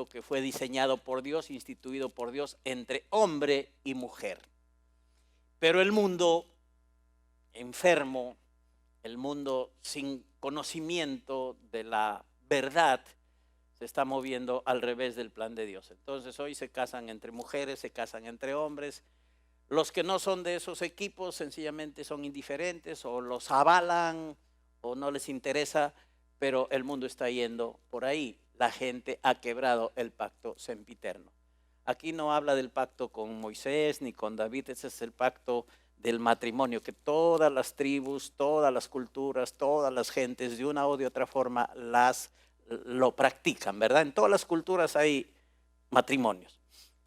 pacto que fue diseñado por Dios, instituido por Dios entre hombre y mujer. Pero el mundo enfermo, el mundo sin conocimiento de la verdad, se está moviendo al revés del plan de Dios. Entonces hoy se casan entre mujeres, se casan entre hombres. Los que no son de esos equipos sencillamente son indiferentes o los avalan o no les interesa, pero el mundo está yendo por ahí. La gente ha quebrado el pacto sempiterno. Aquí no habla del pacto con Moisés ni con David, ese es el pacto del matrimonio, que todas las tribus, todas las culturas, todas las gentes de una o de otra forma lo practican, ¿verdad? En todas las culturas hay matrimonios.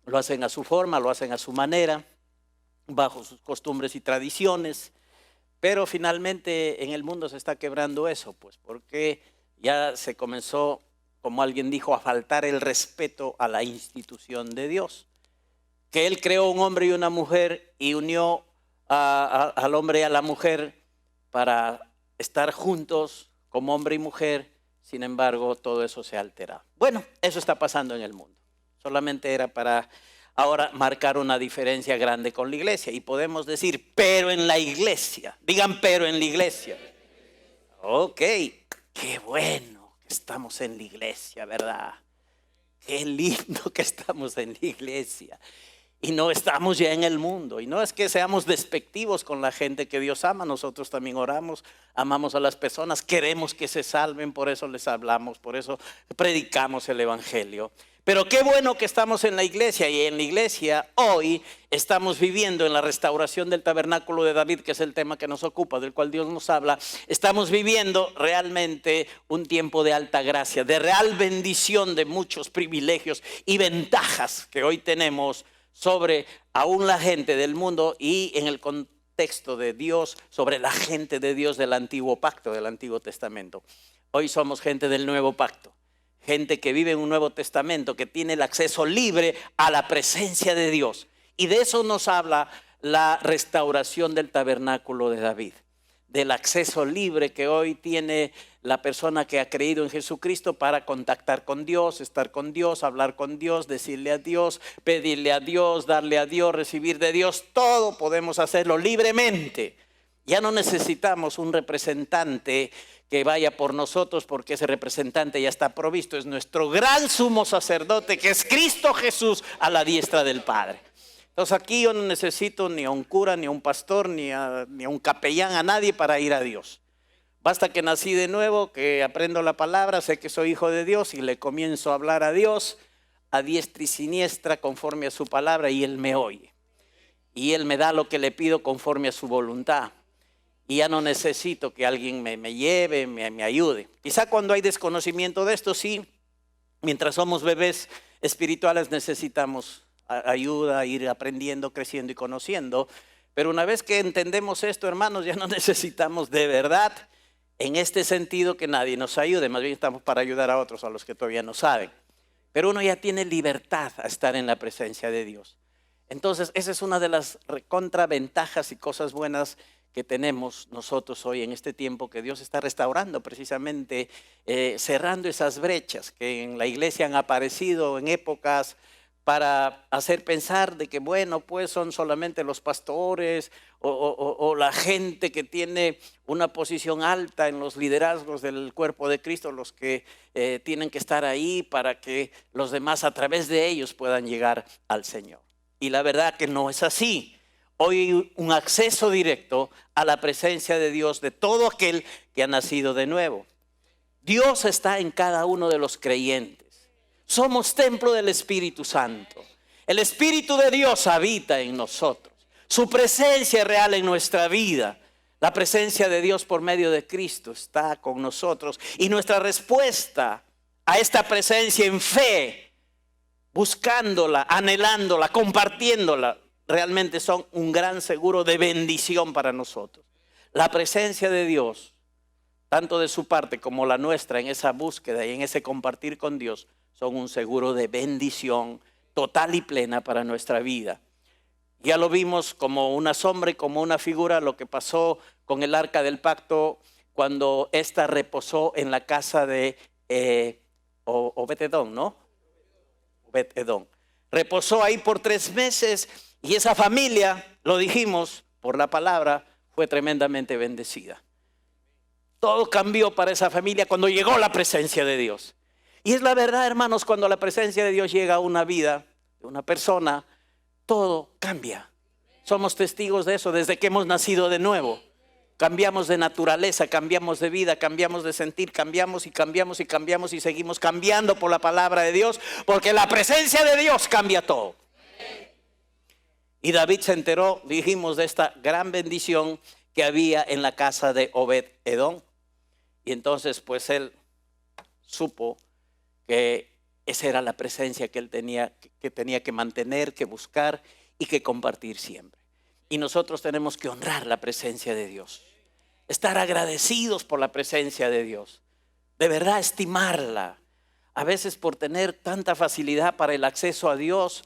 Lo hacen a su forma, lo hacen a su manera, bajo sus costumbres y tradiciones, pero finalmente en el mundo se está quebrando eso, pues porque ya se comenzó, como alguien dijo, a faltar el respeto a la institución de Dios, que Él creó un hombre y una mujer y unió al hombre y a la mujer para estar juntos como hombre y mujer. Sin embargo, todo eso se ha alterado. Bueno, eso está pasando en el mundo. Solamente era para ahora marcar una diferencia grande con la iglesia. Y podemos decir, pero en la iglesia. Digan, pero en la iglesia. Ok, qué bueno que estamos en la iglesia, ¿verdad? Qué lindo que estamos en la iglesia. Y no estamos ya en el mundo. Y no es que seamos despectivos con la gente que Dios ama. Nosotros también oramos, amamos a las personas, queremos que se salven, por eso les hablamos, por eso predicamos el evangelio. Pero qué bueno que estamos en la iglesia, y en la iglesia hoy estamos viviendo en la restauración del tabernáculo de David, que es el tema que nos ocupa, del cual Dios nos habla. Estamos viviendo realmente un tiempo de alta gracia, de real bendición, de muchos privilegios y ventajas que hoy tenemos sobre aún la gente del mundo y en el contexto de Dios, sobre la gente de Dios del antiguo pacto, del Antiguo Testamento. Hoy somos gente del nuevo pacto, gente que vive en un Nuevo Testamento, que tiene el acceso libre a la presencia de Dios. Y de eso nos habla la restauración del tabernáculo de David, del acceso libre que hoy tiene la persona que ha creído en Jesucristo para contactar con Dios, estar con Dios, hablar con Dios, decirle a Dios, pedirle a Dios, darle a Dios, recibir de Dios. Todo podemos hacerlo libremente. Ya no necesitamos un representante que vaya por nosotros, porque ese representante ya está provisto. Es nuestro gran sumo sacerdote, que es Cristo Jesús, a la diestra del Padre. Entonces aquí yo no necesito ni a un cura, ni a un pastor, ni a un capellán, a nadie para ir a Dios. Basta que nací de nuevo, que aprendo la palabra, sé que soy hijo de Dios y le comienzo a hablar a Dios a diestra y siniestra conforme a su palabra, y Él me oye. Y Él me da lo que le pido conforme a su voluntad. Y ya no necesito que alguien me lleve, me ayude. Quizá cuando hay desconocimiento de esto, sí, mientras somos bebés espirituales necesitamos ayuda, ir aprendiendo, creciendo y conociendo. Pero una vez que entendemos esto, hermanos, ya no necesitamos de verdad en este sentido que nadie nos ayude. Más bien estamos para ayudar a otros, a los que todavía no saben. Pero uno ya tiene libertad a estar en la presencia de Dios. Entonces esa es una de las contraventajas y cosas buenas que tenemos nosotros hoy en este tiempo, que Dios está restaurando precisamente, cerrando esas brechas que en la iglesia han aparecido en épocas para hacer pensar de que bueno, pues son solamente los pastores o la gente que tiene una posición alta en los liderazgos del cuerpo de Cristo los que tienen que estar ahí para que los demás a través de ellos puedan llegar al Señor. Y la verdad que no es así. Hoy hay un acceso directo a la presencia de Dios de todo aquel que ha nacido de nuevo. Dios está en cada uno de los creyentes. Somos templo del Espíritu Santo. El Espíritu de Dios habita en nosotros. Su presencia es real en nuestra vida. La presencia de Dios por medio de Cristo está con nosotros. Y nuestra respuesta a esta presencia en fe, buscándola, anhelándola, compartiéndola, realmente son un gran seguro de bendición para nosotros. La presencia de Dios, tanto de su parte como la nuestra, en esa búsqueda y en ese compartir con Dios, son un seguro de bendición total y plena para nuestra vida. Ya lo vimos como una sombra y como una figura lo que pasó con el arca del pacto cuando ésta reposó en la casa de Obededón, ¿no? Obed-Edom. Reposó ahí por 3 meses y esa familia, lo dijimos por la palabra, fue tremendamente bendecida. Todo cambió para esa familia cuando llegó la presencia de Dios. Y es la verdad, hermanos, cuando la presencia de Dios llega a una vida de una persona, todo cambia. Somos testigos de eso desde que hemos nacido de nuevo. Cambiamos de naturaleza, cambiamos de vida, cambiamos de sentir, cambiamos y cambiamos y cambiamos y seguimos cambiando por la palabra de Dios, porque la presencia de Dios cambia todo. Y David se enteró, dijimos, de esta gran bendición que había en la casa de Obed-Edom. Y entonces pues él supo que esa era la presencia que él tenía que mantener, que buscar y que compartir siempre. Y nosotros tenemos que honrar la presencia de Dios, estar agradecidos por la presencia de Dios, de verdad estimarla. A veces por tener tanta facilidad para el acceso a Dios,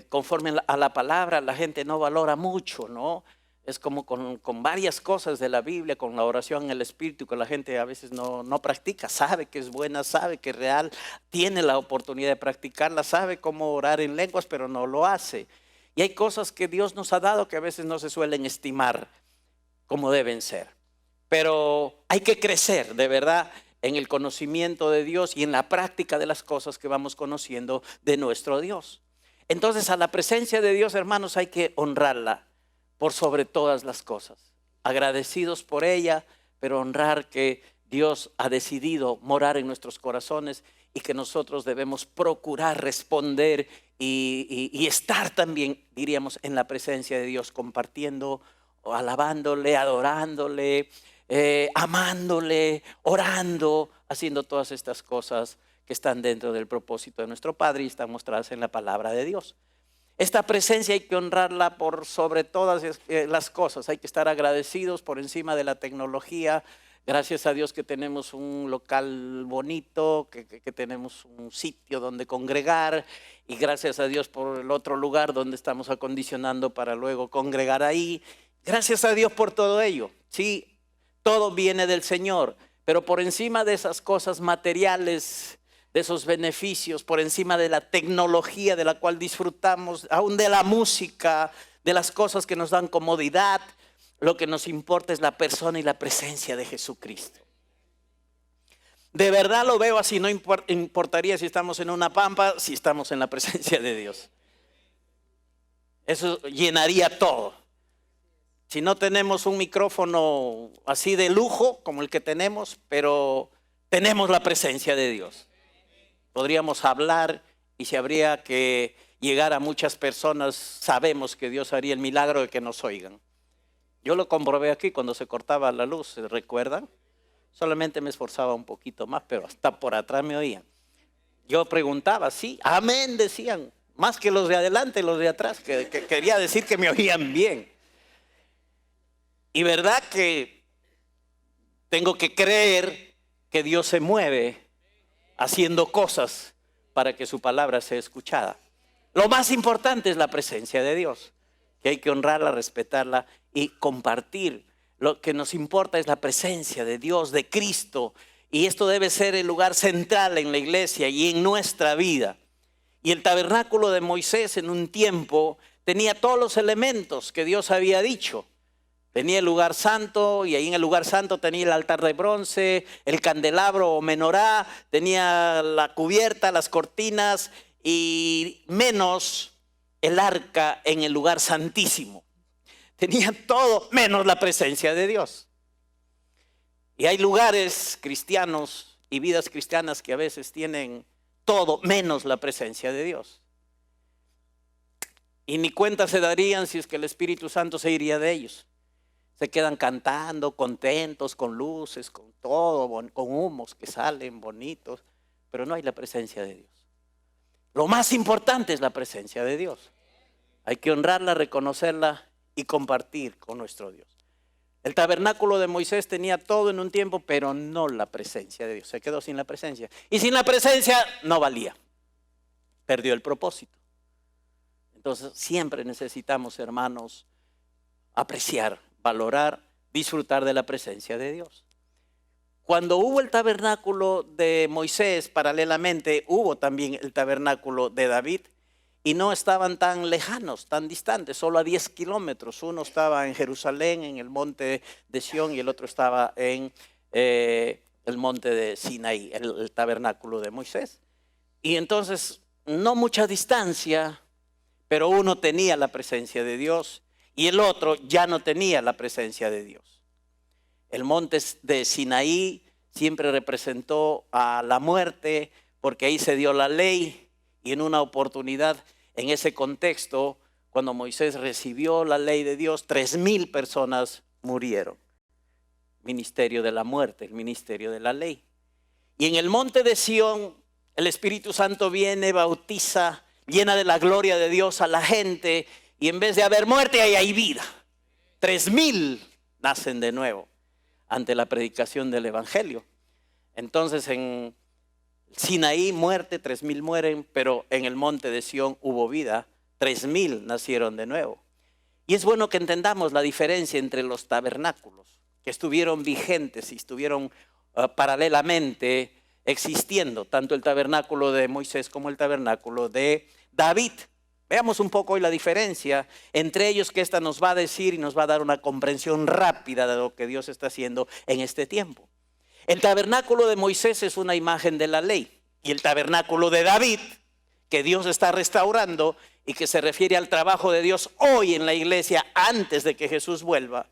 conforme a la palabra, la gente no valora mucho, ¿no? Es como con varias cosas de la Biblia, con la oración en el Espíritu, que la gente a veces no practica. Sabe que es buena, sabe que es real, tiene la oportunidad de practicarla, sabe cómo orar en lenguas, pero no lo hace. Y hay cosas que Dios nos ha dado que a veces no se suelen estimar como deben ser. Pero hay que crecer de verdad en el conocimiento de Dios y en la práctica de las cosas que vamos conociendo de nuestro Dios. Entonces a la presencia de Dios, hermanos, hay que honrarla por sobre todas las cosas. Agradecidos por ella, pero honrar que Dios ha decidido morar en nuestros corazones y que nosotros debemos procurar responder y estar también, diríamos, en la presencia de Dios, compartiendo, alabándole, adorándole, amándole, orando, haciendo todas estas cosas que están dentro del propósito de nuestro Padre y están mostradas en la palabra de Dios. Esta presencia hay que honrarla por sobre todas las cosas. Hay que estar agradecidos por encima de la tecnología. Gracias a Dios que tenemos un local bonito, que tenemos un sitio donde congregar, y gracias a Dios por el otro lugar donde estamos acondicionando para luego congregar ahí. Gracias a Dios por todo ello. Sí, todo viene del Señor, pero por encima de esas cosas materiales, de esos beneficios, por encima de la tecnología de la cual disfrutamos, aún de la música, de las cosas que nos dan comodidad, lo que nos importa es la persona y la presencia de Jesucristo. De verdad lo veo así, no importaría si estamos en una pampa, si estamos en la presencia de Dios. Eso llenaría todo. Si no tenemos un micrófono así de lujo como el que tenemos, pero tenemos la presencia de Dios. Podríamos hablar y si habría que llegar a muchas personas, sabemos que Dios haría el milagro de que nos oigan. Yo lo comprobé aquí cuando se cortaba la luz, ¿se recuerdan? Solamente me esforzaba un poquito más, pero hasta por atrás me oían. Yo preguntaba, sí, amén decían, más que los de adelante y los de atrás, que quería decir que me oían bien. Y verdad que tengo que creer que Dios se mueve haciendo cosas para que su palabra sea escuchada. Lo más importante es la presencia de Dios, que hay que honrarla, respetarla y compartir. Lo que nos importa es la presencia de Dios, de Cristo, y esto debe ser el lugar central en la iglesia y en nuestra vida. Y el tabernáculo de Moisés en un tiempo tenía todos los elementos que Dios había dicho. Tenía el lugar santo y ahí en el lugar santo tenía el altar de bronce, el candelabro o menorá, tenía la cubierta, las cortinas y menos el arca en el lugar santísimo. Tenía todo menos la presencia de Dios. Y hay lugares cristianos y vidas cristianas que a veces tienen todo menos la presencia de Dios. Y ni cuenta se darían si es que el Espíritu Santo se iría de ellos. Se quedan cantando, contentos, con luces, con todo, con humos que salen bonitos, pero no hay la presencia de Dios. Lo más importante es la presencia de Dios. Hay que honrarla, reconocerla y compartir con nuestro Dios. El tabernáculo de Moisés tenía todo en un tiempo, pero no la presencia de Dios. Se quedó sin la presencia. Y sin la presencia no valía. Perdió el propósito. Entonces siempre necesitamos, hermanos, apreciar, valorar, disfrutar de la presencia de Dios. Cuando hubo el tabernáculo de Moisés, paralelamente hubo también el tabernáculo de David, y no estaban tan lejanos, tan distantes, solo a 10 kilómetros. Uno estaba en Jerusalén, en el monte de Sión, y el otro estaba en el monte de Sinaí, el tabernáculo de Moisés. Y entonces, no mucha distancia, pero uno tenía la presencia de Dios y el otro ya no tenía la presencia de Dios. El monte de Sinaí siempre representó a la muerte, porque ahí se dio la ley, y en una oportunidad, en ese contexto, cuando Moisés recibió la ley de Dios, 3,000 personas murieron. Ministerio de la muerte, el ministerio de la ley. Y en el monte de Sión, el Espíritu Santo viene, bautiza, llena de la gloria de Dios a la gente, y en vez de haber muerte, ahí hay vida. 3,000 nacen de nuevo ante la predicación del Evangelio. Entonces en Sinaí muerte, 3,000 mueren, pero en el monte de Sión hubo vida, 3,000 nacieron de nuevo. Y es bueno que entendamos la diferencia entre los tabernáculos, que estuvieron vigentes y estuvieron paralelamente existiendo, tanto el tabernáculo de Moisés como el tabernáculo de David. Veamos un poco hoy la diferencia entre ellos, que esta nos va a decir y nos va a dar una comprensión rápida de lo que Dios está haciendo en este tiempo. El tabernáculo de Moisés es una imagen de la ley, y el tabernáculo de David, que Dios está restaurando y que se refiere al trabajo de Dios hoy en la iglesia antes de que Jesús vuelva.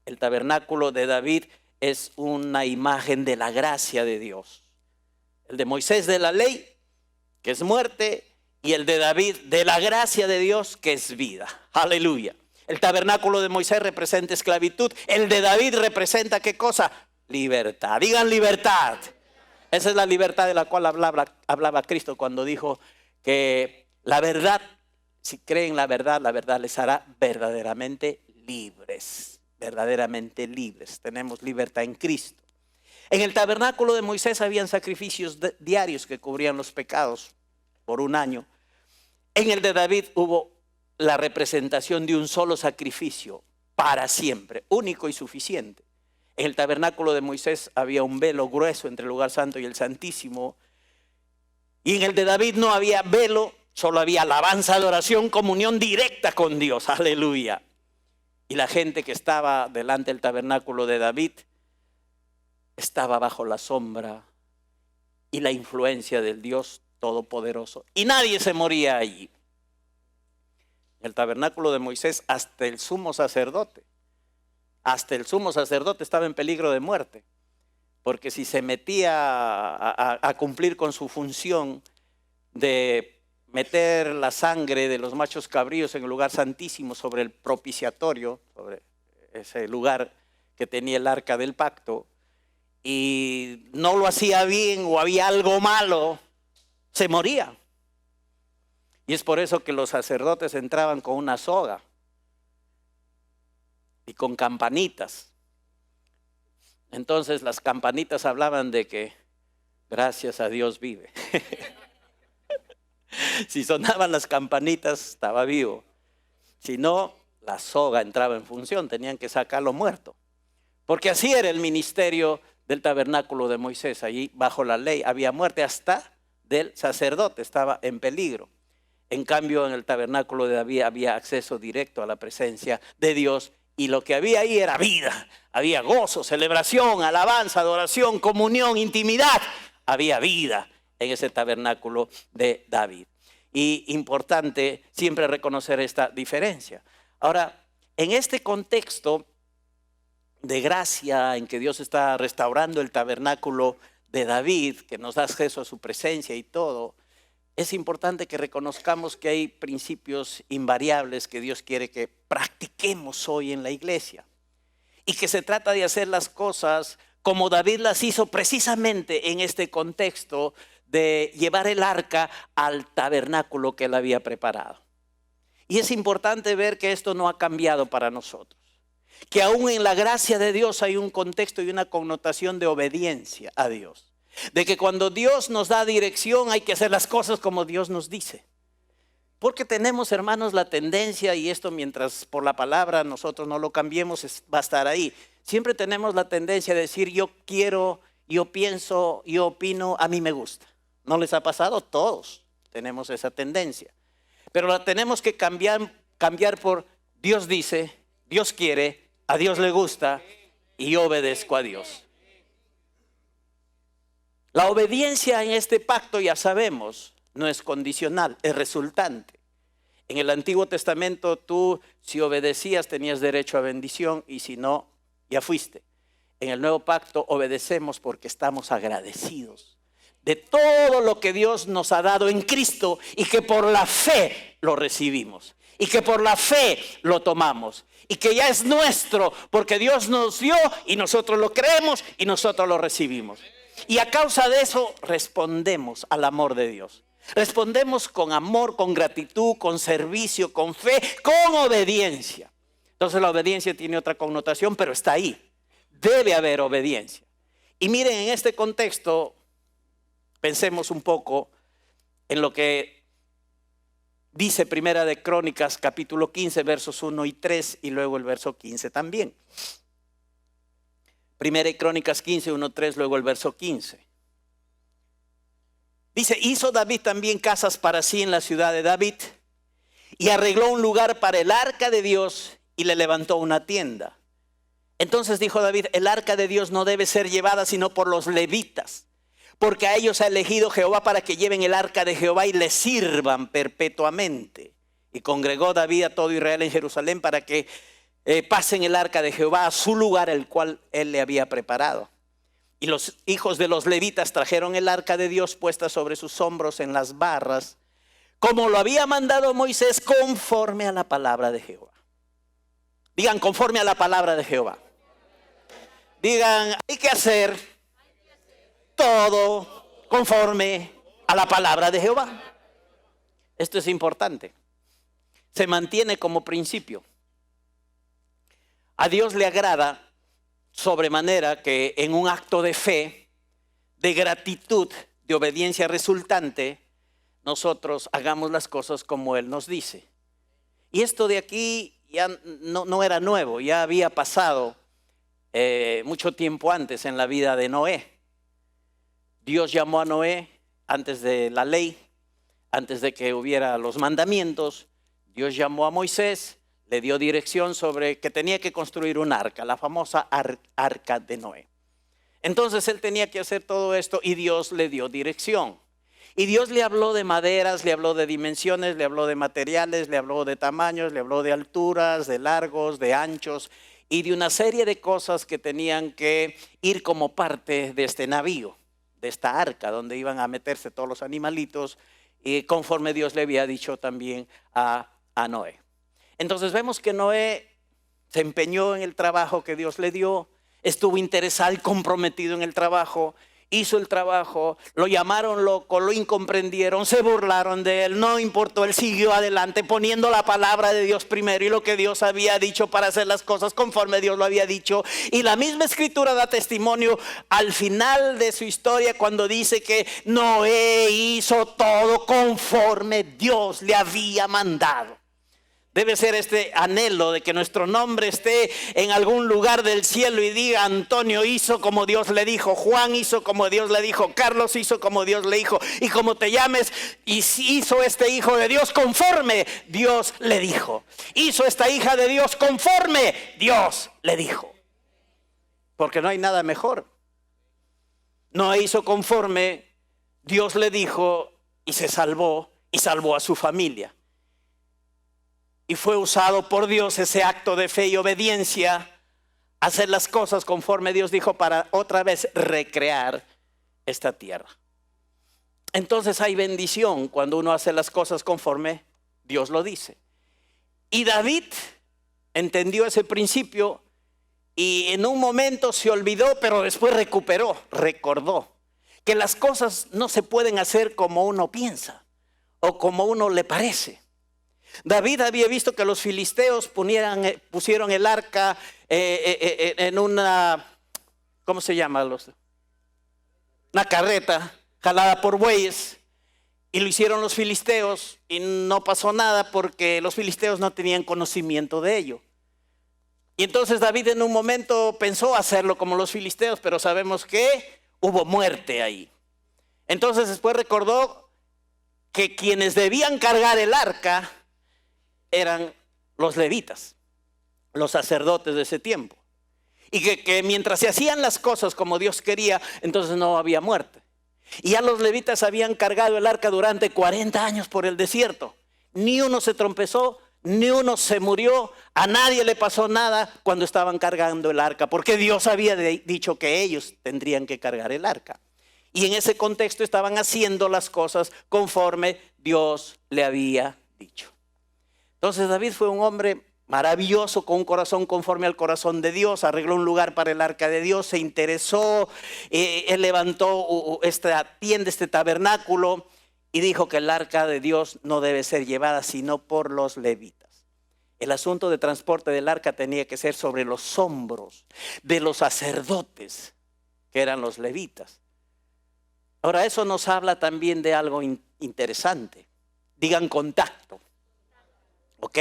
El tabernáculo de David es una imagen de la gracia de Dios. El de Moisés de la ley, que es muerte, y el de David de la gracia de Dios, que es vida. Aleluya. El tabernáculo de Moisés representa esclavitud. El de David representa ¿qué cosa? Libertad. Digan libertad. Esa es la libertad de la cual hablaba Cristo cuando dijo que la verdad, si creen la verdad les hará verdaderamente libres. Verdaderamente libres. Tenemos libertad en Cristo. En el tabernáculo de Moisés habían sacrificios diarios que cubrían los pecados por un año. En el de David hubo la representación de un solo sacrificio para siempre, único y suficiente. En el tabernáculo de Moisés había un velo grueso entre el lugar santo y el santísimo. Y en el de David no había velo, solo había alabanza, adoración, comunión directa con Dios. Aleluya. Y la gente que estaba delante del tabernáculo de David estaba bajo la sombra y la influencia del Dios Todopoderoso. Y nadie se moría allí. En el tabernáculo de Moisés, hasta el sumo sacerdote estaba en peligro de muerte. Porque si se metía a cumplir con su función de meter la sangre de los machos cabríos en el lugar santísimo sobre el propiciatorio, sobre ese lugar que tenía el arca del pacto, y no lo hacía bien o había algo malo, se moría. Y es por eso que los sacerdotes entraban con una soga y con campanitas. Entonces las campanitas hablaban de que gracias a Dios vive. Si sonaban las campanitas, estaba vivo. Si no, la soga entraba en función, tenían que sacarlo muerto. Porque así era el ministerio del tabernáculo de Moisés. Allí bajo la ley había muerte, hasta del sacerdote estaba en peligro. En cambio, en el tabernáculo de David había acceso directo a la presencia de Dios, y lo que había ahí era vida. Había gozo, celebración, alabanza, adoración, comunión, intimidad. Había vida en ese tabernáculo de David. Y importante siempre reconocer esta diferencia. Ahora, en este contexto de gracia en que Dios está restaurando el tabernáculo de David, que nos da acceso a su presencia y todo, es importante que reconozcamos que hay principios invariables que Dios quiere que practiquemos hoy en la iglesia, y que se trata de hacer las cosas como David las hizo precisamente en este contexto de llevar el arca al tabernáculo que él había preparado. Y es importante ver que esto no ha cambiado para nosotros, que aún en la gracia de Dios hay un contexto y una connotación de obediencia a Dios. De que cuando Dios nos da dirección hay que hacer las cosas como Dios nos dice. Porque tenemos, hermanos, la tendencia, y esto mientras por la palabra nosotros no lo cambiemos va a estar ahí. Siempre tenemos la tendencia de decir yo quiero yo pienso, yo opino, a mí me gusta. ¿No les ha pasado? Todos tenemos esa tendencia. Pero la tenemos que cambiar por Dios dice, Dios quiere, a Dios le gusta y yo obedezco a Dios. La obediencia en este pacto, ya sabemos, no es condicional, es resultante. En el Antiguo Testamento tú, si obedecías, tenías derecho a bendición y si no, ya fuiste. En el Nuevo Pacto obedecemos porque estamos agradecidos de todo lo que Dios nos ha dado en Cristo y que por la fe lo recibimos y que por la fe lo tomamos y que ya es nuestro porque Dios nos dio y nosotros lo creemos y nosotros lo recibimos. Y a causa de eso respondemos al amor de Dios. Respondemos con amor, con gratitud, con servicio, con fe, con obediencia. Entonces la obediencia tiene otra connotación, pero está ahí. Debe haber obediencia. Y miren, en este contexto, pensemos un poco en lo que dice Primera de Crónicas, capítulo 15, versos 1 y 3, y luego el verso 15 también. Primera de Crónicas 15, 1, 3, luego el verso 15. Dice, hizo David también casas para sí en la ciudad de David y arregló un lugar para el arca de Dios y le levantó una tienda. Entonces dijo David, el arca de Dios no debe ser llevada sino por los levitas, porque a ellos ha elegido Jehová para que lleven el arca de Jehová y le sirvan perpetuamente. Y congregó David a todo Israel en Jerusalén para que pasen el arca de Jehová a su lugar, el cual él le había preparado. Y los hijos de los levitas trajeron el arca de Dios puesta sobre sus hombros en las barras, como lo había mandado Moisés, conforme a la palabra de Jehová. Digan, conforme a la palabra de Jehová. Digan, hay que hacer todo conforme a la palabra de Jehová. Esto es importante. Se mantiene como principio. A Dios le agrada sobremanera que en un acto de fe, de gratitud, de obediencia resultante, nosotros hagamos las cosas como Él nos dice. Y esto de aquí ya no era nuevo, ya había pasado mucho tiempo antes en la vida de Noé. Dios llamó a Noé antes de la ley, antes de que hubiera los mandamientos. Dios llamó a Moisés, le dio dirección sobre que tenía que construir un arca, la famosa arca de Noé. Entonces él tenía que hacer todo esto y Dios le dio dirección. Y Dios le habló de maderas, le habló de dimensiones, le habló de materiales, le habló de tamaños, le habló de alturas, de largos, de anchos y de una serie de cosas que tenían que ir como parte de este navío, de esta arca donde iban a meterse todos los animalitos y conforme Dios le había dicho también a Noé. Entonces vemos que Noé se empeñó en el trabajo que Dios le dio, estuvo interesado y comprometido en el trabajo, hizo el trabajo, lo llamaron loco, lo incomprendieron, se burlaron de él, no importó, él siguió adelante poniendo la palabra de Dios primero y lo que Dios había dicho para hacer las cosas conforme Dios lo había dicho. Y la misma escritura da testimonio al final de su historia cuando dice que Noé hizo todo conforme Dios le había mandado. Debe ser este anhelo de que nuestro nombre esté en algún lugar del cielo y diga, Antonio hizo como Dios le dijo, Juan hizo como Dios le dijo, Carlos hizo como Dios le dijo, y como te llames, hizo este hijo de Dios conforme Dios le dijo. Hizo esta hija de Dios conforme Dios le dijo. Porque no hay nada mejor. No hizo conforme Dios le dijo y se salvó y salvó a su familia. Y fue usado por Dios ese acto de fe y obediencia, hacer las cosas conforme Dios dijo para otra vez recrear esta tierra. Entonces hay bendición cuando uno hace las cosas conforme Dios lo dice. Y David entendió ese principio y en un momento se olvidó, pero después recordó que las cosas no se pueden hacer como uno piensa o como uno le parece. David había visto que los filisteos pusieron el arca en una, ¿cómo se llama? Una carreta jalada por bueyes, y lo hicieron los filisteos y no pasó nada porque los filisteos no tenían conocimiento de ello. Y entonces David en un momento pensó hacerlo como los filisteos, pero sabemos que hubo muerte ahí. Entonces después recordó que quienes debían cargar el arca eran los levitas, los sacerdotes de ese tiempo. Y que mientras se hacían las cosas como Dios quería, entonces no había muerte. Y ya los levitas habían cargado el arca durante 40 años por el desierto. Ni uno se trompezó, ni uno se murió, a nadie le pasó nada cuando estaban cargando el arca, porque Dios había dicho que ellos tendrían que cargar el arca. Y en ese contexto estaban haciendo las cosas conforme Dios le había dicho. Entonces David fue un hombre maravilloso, con un corazón conforme al corazón de Dios. Arregló un lugar para el arca de Dios, se interesó, él levantó esta tienda, este tabernáculo, y dijo que el arca de Dios no debe ser llevada sino por los levitas. El asunto de transporte del arca tenía que ser sobre los hombros de los sacerdotes, que eran los levitas. Ahora, eso nos habla también de algo interesante. Digan contacto. ¿Ok?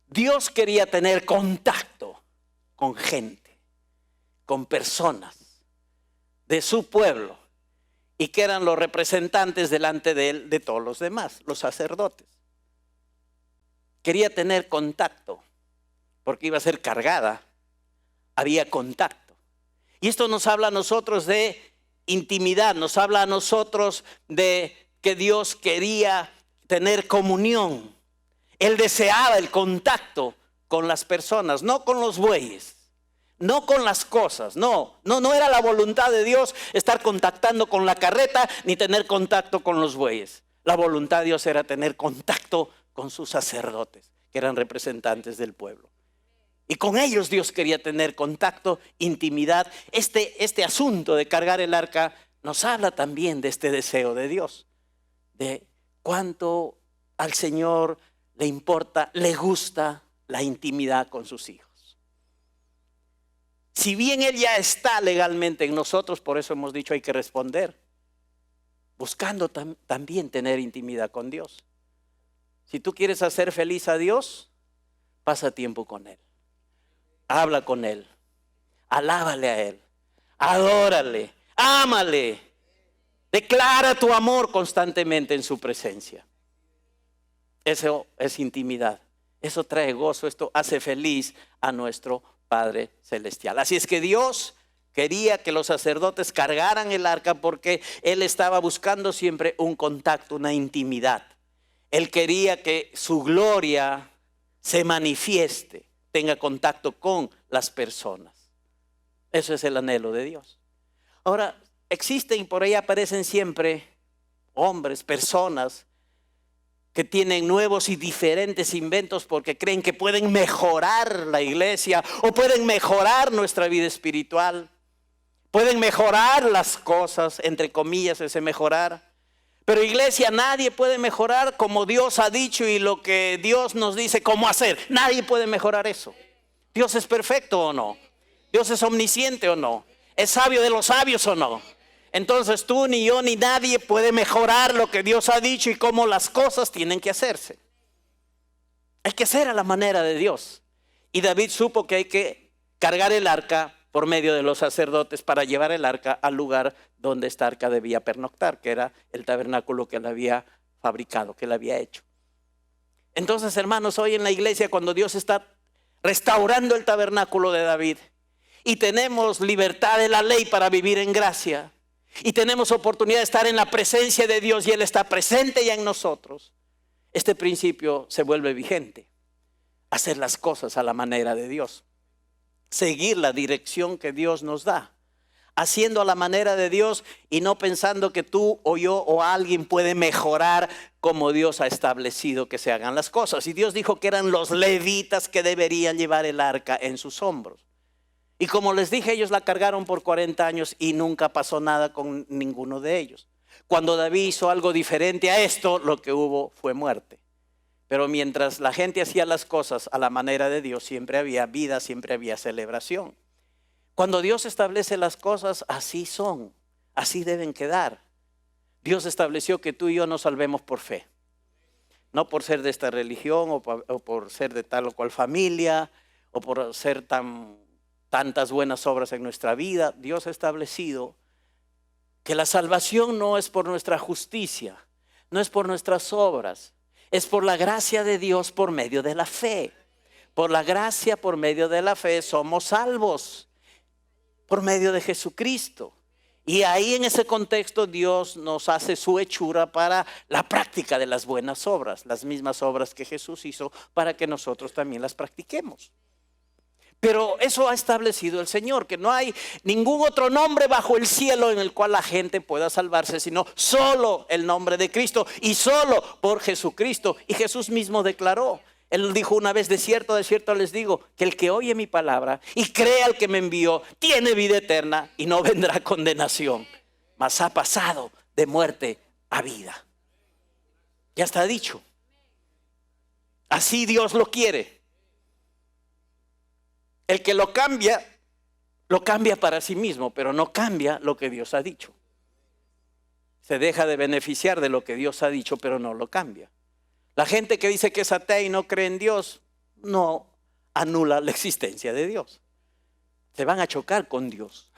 Dios quería tener contacto con gente, con personas de su pueblo, y que eran los representantes delante de él de todos los demás, los sacerdotes. Quería tener contacto, porque iba a ser cargada, había contacto. Y esto nos habla a nosotros de intimidad, nos habla a nosotros de que Dios quería tener comunión. Él deseaba el contacto con las personas, no con los bueyes, no con las cosas. No era la voluntad de Dios estar contactando con la carreta ni tener contacto con los bueyes. La voluntad de Dios era tener contacto con sus sacerdotes, que eran representantes del pueblo. Y con ellos Dios quería tener contacto, intimidad. Este asunto de cargar el arca nos habla también de este deseo de Dios, de cuánto al Señor le importa, le gusta la intimidad con sus hijos. Si bien Él ya está legalmente en nosotros, por eso hemos dicho hay que responder, buscando también tener intimidad con Dios. Si tú quieres hacer feliz a Dios, pasa tiempo con Él. Habla con Él, alábale a Él, adórale, ámale, declara tu amor constantemente en su presencia. Eso es intimidad, eso trae gozo, esto hace feliz a nuestro Padre Celestial. Así es que Dios quería que los sacerdotes cargaran el arca porque Él estaba buscando siempre un contacto, una intimidad. Él quería que su gloria se manifieste, tenga contacto con las personas. Eso es el anhelo de Dios. Ahora, existen y por ahí aparecen siempre hombres, personas que tienen nuevos y diferentes inventos porque creen que pueden mejorar la iglesia o pueden mejorar nuestra vida espiritual. Pueden mejorar las cosas, entre comillas, ese mejorar. Pero iglesia, nadie puede mejorar como Dios ha dicho y lo que Dios nos dice cómo hacer. Nadie puede mejorar eso. ¿Dios es perfecto o no? ¿Dios es omnisciente o no? ¿Es sabio de los sabios o no? Entonces tú, ni yo, ni nadie puede mejorar lo que Dios ha dicho y cómo las cosas tienen que hacerse. Hay que hacer a la manera de Dios. Y David supo que hay que cargar el arca por medio de los sacerdotes para llevar el arca al lugar donde esta arca debía pernoctar, que era el tabernáculo que él había fabricado, que él había hecho. Entonces, hermanos, hoy en la iglesia, cuando Dios está restaurando el tabernáculo de David y tenemos libertad de la ley para vivir en gracia y tenemos oportunidad de estar en la presencia de Dios y Él está presente ya en nosotros, este principio se vuelve vigente. Hacer las cosas a la manera de Dios, seguir la dirección que Dios nos da, haciendo a la manera de Dios y no pensando que tú o yo o alguien puede mejorar como Dios ha establecido que se hagan las cosas. Y Dios dijo que eran los levitas que deberían llevar el arca en sus hombros. Y como les dije, ellos la cargaron por 40 años y nunca pasó nada con ninguno de ellos. Cuando David hizo algo diferente a esto, lo que hubo fue muerte. Pero mientras la gente hacía las cosas a la manera de Dios, siempre había vida, siempre había celebración. Cuando Dios establece las cosas, así son, así deben quedar. Dios estableció que tú y yo nos salvemos por fe. No por ser de esta religión o por ser de tal o cual familia o por ser tan tantas buenas obras en nuestra vida, Dios ha establecido que la salvación no es por nuestra justicia, no es por nuestras obras, es por la gracia de Dios por medio de la fe. Por la gracia, por medio de la fe, somos salvos por medio de Jesucristo. Y ahí en ese contexto Dios nos hace su hechura para la práctica de las buenas obras, las mismas obras que Jesús hizo para que nosotros también las practiquemos. Pero eso ha establecido el Señor, que no hay ningún otro nombre bajo el cielo en el cual la gente pueda salvarse, sino solo el nombre de Cristo y solo por Jesucristo. Y Jesús mismo declaró, Él dijo una vez: de cierto les digo, que el que oye mi palabra y cree al que me envió, tiene vida eterna y no vendrá condenación, mas ha pasado de muerte a vida. Ya está dicho. Así Dios lo quiere. El que lo cambia para sí mismo, pero no cambia lo que Dios ha dicho. Se deja de beneficiar de lo que Dios ha dicho, pero no lo cambia. La gente que dice que es atea y no cree en Dios, no anula la existencia de Dios. Se van a chocar con Dios.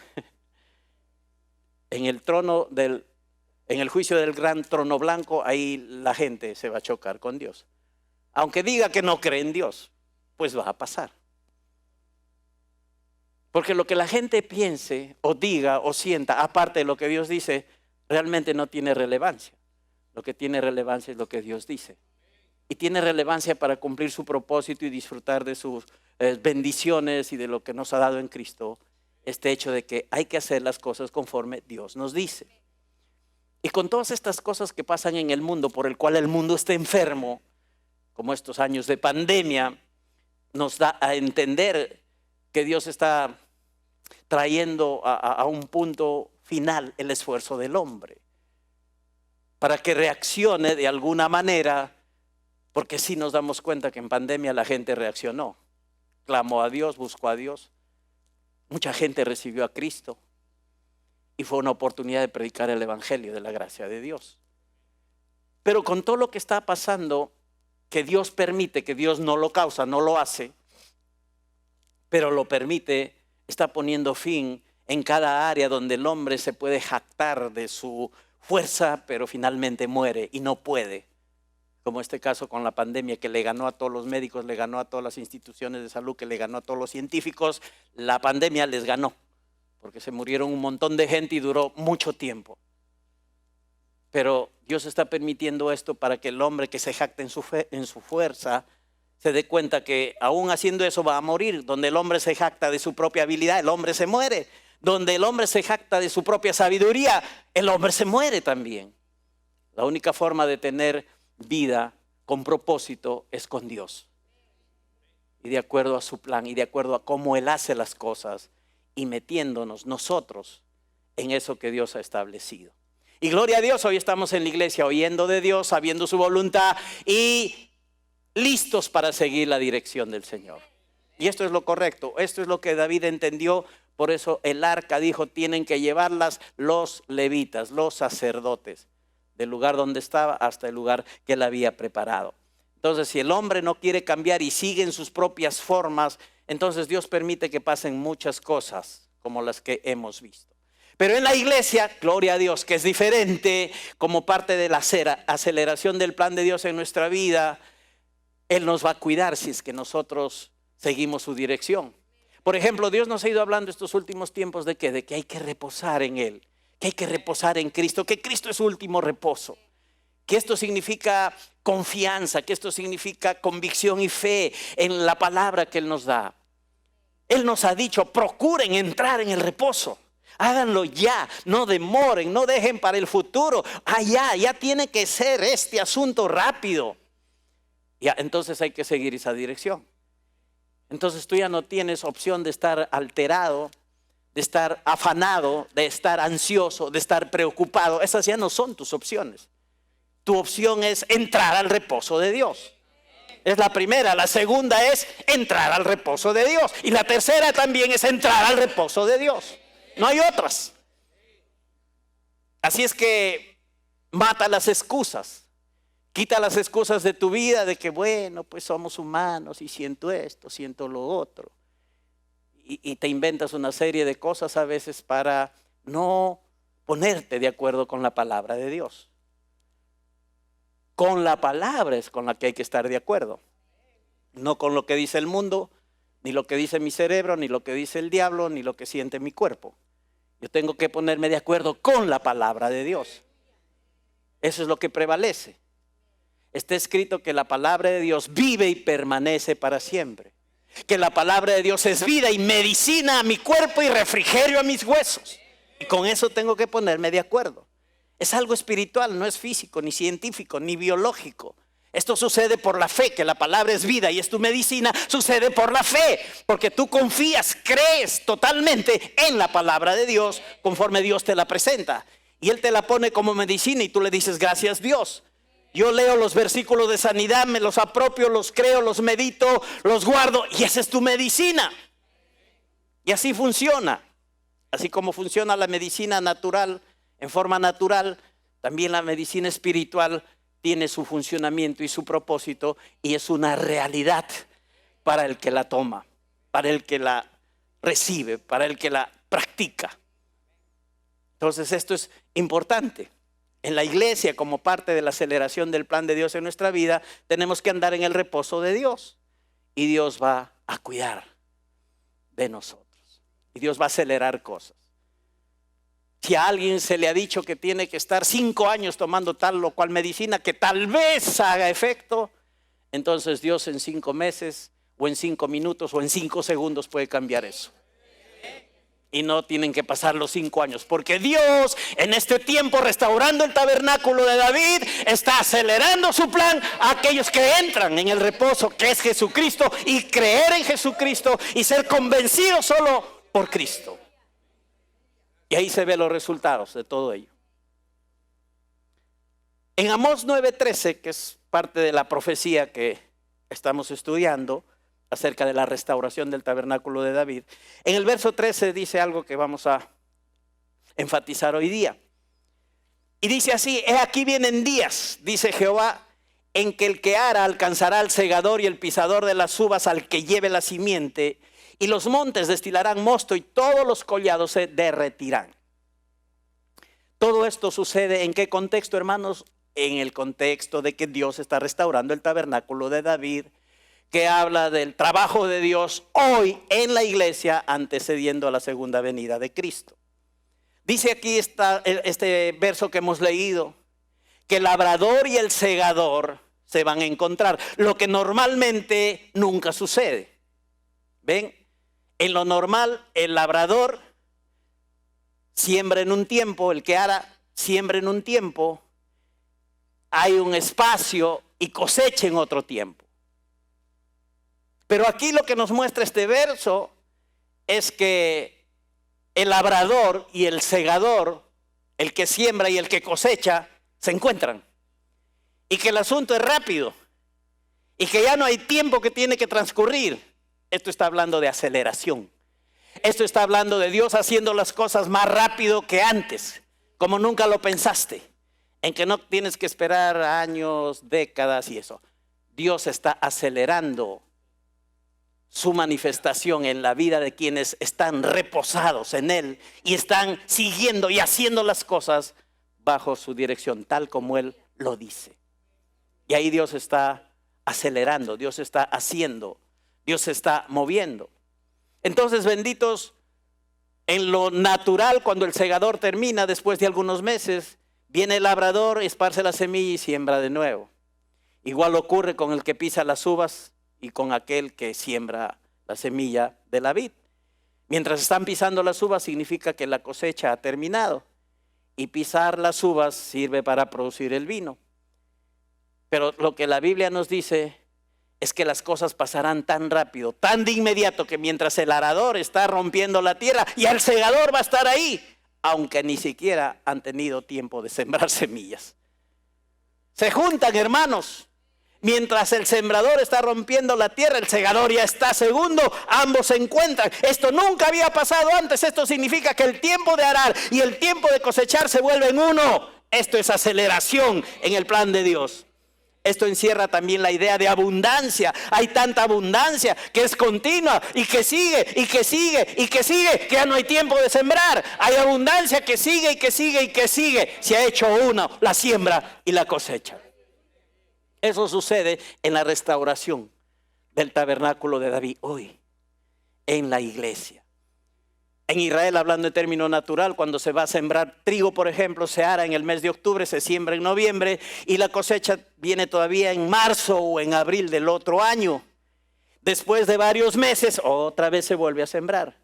En el juicio del gran trono blanco, ahí la gente se va a chocar con Dios. Aunque diga que no cree en Dios, pues va a pasar. Porque lo que la gente piense o diga o sienta, aparte de lo que Dios dice, realmente no tiene relevancia. Lo que tiene relevancia es lo que Dios dice. Y tiene relevancia para cumplir su propósito y disfrutar de sus bendiciones y de lo que nos ha dado en Cristo. Este hecho de que hay que hacer las cosas conforme Dios nos dice. Y con todas estas cosas que pasan en el mundo, por el cual el mundo está enfermo, como estos años de pandemia, nos da a entender que Dios está trayendo a un punto final el esfuerzo del hombre para que reaccione de alguna manera, porque sí nos damos cuenta que en pandemia la gente reaccionó, clamó a Dios, buscó a Dios, mucha gente recibió a Cristo y fue una oportunidad de predicar el evangelio de la gracia de Dios. Pero con todo lo que está pasando, que Dios permite, que Dios no lo causa, no lo hace, pero lo permite, está poniendo fin en cada área donde el hombre se puede jactar de su fuerza, pero finalmente muere y no puede. Como este caso con la pandemia, que le ganó a todos los médicos, le ganó a todas las instituciones de salud, que le ganó a todos los científicos. La pandemia les ganó, porque se murieron un montón de gente y duró mucho tiempo. Pero Dios está permitiendo esto para que el hombre que se jacta en su fuerza se dé cuenta que aún haciendo eso va a morir. Donde el hombre se jacta de su propia habilidad, el hombre se muere. Donde el hombre se jacta de su propia sabiduría, el hombre se muere también. La única forma de tener vida con propósito es con Dios. Y de acuerdo a su plan y de acuerdo a cómo Él hace las cosas y metiéndonos nosotros en eso que Dios ha establecido. Y gloria a Dios, hoy estamos en la iglesia oyendo de Dios, sabiendo su voluntad y listos para seguir la dirección del Señor. Y esto es lo correcto, esto es lo que David entendió. Por eso el arca dijo: tienen que llevarlas los levitas, los sacerdotes, del lugar donde estaba hasta el lugar que él había preparado. Entonces, si el hombre no quiere cambiar y sigue en sus propias formas, entonces Dios permite que pasen muchas cosas como las que hemos visto. Pero en la iglesia, gloria a Dios, que es diferente, como parte de la aceleración del plan de Dios en nuestra vida, Él nos va a cuidar si es que nosotros seguimos su dirección. Por ejemplo, Dios nos ha ido hablando estos últimos tiempos de ¿qué? De que hay que reposar en Él, que hay que reposar en Cristo, que Cristo es su último reposo, que esto significa confianza, que esto significa convicción y fe en la palabra que Él nos da. Él nos ha dicho: procuren entrar en el reposo, háganlo ya, no demoren, no dejen para el futuro, ya tiene que ser este asunto rápido. Ya, entonces hay que seguir esa dirección. Entonces tú ya no tienes opción de estar alterado, de estar afanado, de estar ansioso, de estar preocupado. Esas ya no son tus opciones. Tu opción es entrar al reposo de Dios. Es la primera. La segunda es entrar al reposo de Dios. Y la tercera también es entrar al reposo de Dios. No hay otras. Así es que mata las excusas. Quita las excusas de tu vida de que bueno, pues somos humanos y siento esto, siento lo otro. y te inventas una serie de cosas a veces para no ponerte de acuerdo con la palabra de Dios. Con la palabra es con la que hay que estar de acuerdo. No con lo que dice el mundo, ni lo que dice mi cerebro, ni lo que dice el diablo, ni lo que siente mi cuerpo. Yo tengo que ponerme de acuerdo con la palabra de Dios. Eso es lo que prevalece. Está escrito que la palabra de Dios vive y permanece para siempre. Que la palabra de Dios es vida y medicina a mi cuerpo y refrigerio a mis huesos. Y con eso tengo que ponerme de acuerdo. Es algo espiritual, no es físico, ni científico, ni biológico. Esto sucede por la fe, que la palabra es vida y es tu medicina. Sucede por la fe, porque tú confías, crees totalmente en la palabra de Dios conforme Dios te la presenta. Y Él te la pone como medicina y tú le dices gracias Dios. Yo leo los versículos de sanidad, me los apropio, los creo, los medito, los guardo y esa es tu medicina. Y así funciona. Así como funciona la medicina natural, en forma natural, también la medicina espiritual tiene su funcionamiento y su propósito y es una realidad para el que la toma, para el que la recibe, para el que la practica. Entonces esto es importante. En la iglesia, como parte de la aceleración del plan de Dios en nuestra vida, tenemos que andar en el reposo de Dios y Dios va a cuidar de nosotros y Dios va a acelerar cosas. Si a alguien se le ha dicho que tiene que estar 5 años tomando tal o cual medicina que tal vez haga efecto, entonces Dios en 5 meses o en 5 minutos o en 5 segundos puede cambiar eso. Y no tienen que pasar los 5 años, porque Dios en este tiempo, restaurando el tabernáculo de David, está acelerando su plan a aquellos que entran en el reposo que es Jesucristo y creer en Jesucristo y ser convencidos solo por Cristo. Y ahí se ven los resultados de todo ello. En Amós 9:13, que es parte de la profecía que estamos estudiando acerca de la restauración del tabernáculo de David, en el verso 13 dice algo que vamos a enfatizar hoy día. Y dice así: he aquí vienen días, dice Jehová, en que el que ara alcanzará al segador y el pisador de las uvas al que lleve la simiente, y los montes destilarán mosto y todos los collados se derretirán. Todo esto sucede ¿en qué contexto, hermanos? En el contexto de que Dios está restaurando el tabernáculo de David, que habla del trabajo de Dios hoy en la iglesia antecediendo a la segunda venida de Cristo. Dice aquí este verso que hemos leído, que el labrador y el segador se van a encontrar, lo que normalmente nunca sucede. ¿Ven? En lo normal, el labrador siembra en un tiempo, el que ara siembra en un tiempo, hay un espacio y cosecha en otro tiempo. Pero aquí lo que nos muestra este verso es que el labrador y el segador, el que siembra y el que cosecha, se encuentran. Y que el asunto es rápido. Y que ya no hay tiempo que tiene que transcurrir. Esto está hablando de aceleración. Esto está hablando de Dios haciendo las cosas más rápido que antes, como nunca lo pensaste. En que no tienes que esperar años, décadas y eso. Dios está acelerando su manifestación en la vida de quienes están reposados en Él y están siguiendo y haciendo las cosas bajo su dirección, tal como Él lo dice. Y ahí Dios está acelerando, Dios está haciendo, Dios se está moviendo. Entonces, benditos, en lo natural, cuando el segador termina, después de algunos meses, viene el labrador, esparce la semilla y siembra de nuevo. Igual ocurre con el que pisa las uvas y con aquel que siembra la semilla de la vid. Mientras están pisando las uvas significa que la cosecha ha terminado y pisar las uvas sirve para producir el vino. Pero lo que la Biblia nos dice es que las cosas pasarán tan rápido, tan de inmediato, que mientras el arador está rompiendo la tierra y el segador va a estar ahí, aunque ni siquiera han tenido tiempo de sembrar semillas. Se juntan, hermanos. Mientras el sembrador está rompiendo la tierra, el segador ya está segundo, ambos se encuentran. Esto nunca había pasado antes. Esto significa que el tiempo de arar y el tiempo de cosechar se vuelven uno. Esto es aceleración en el plan de Dios. Esto encierra también la idea de abundancia. Hay tanta abundancia que es continua y que sigue y que sigue y que sigue, que ya no hay tiempo de sembrar. Hay abundancia que sigue y que sigue y que sigue. Se ha hecho uno, la siembra y la cosecha. Eso sucede en la restauración del tabernáculo de David hoy, en la iglesia. En Israel, hablando en término natural, cuando se va a sembrar trigo, por ejemplo, se ara en el mes de octubre, se siembra en noviembre y la cosecha viene todavía en marzo o en abril del otro año. Después de varios meses, otra vez se vuelve a sembrar.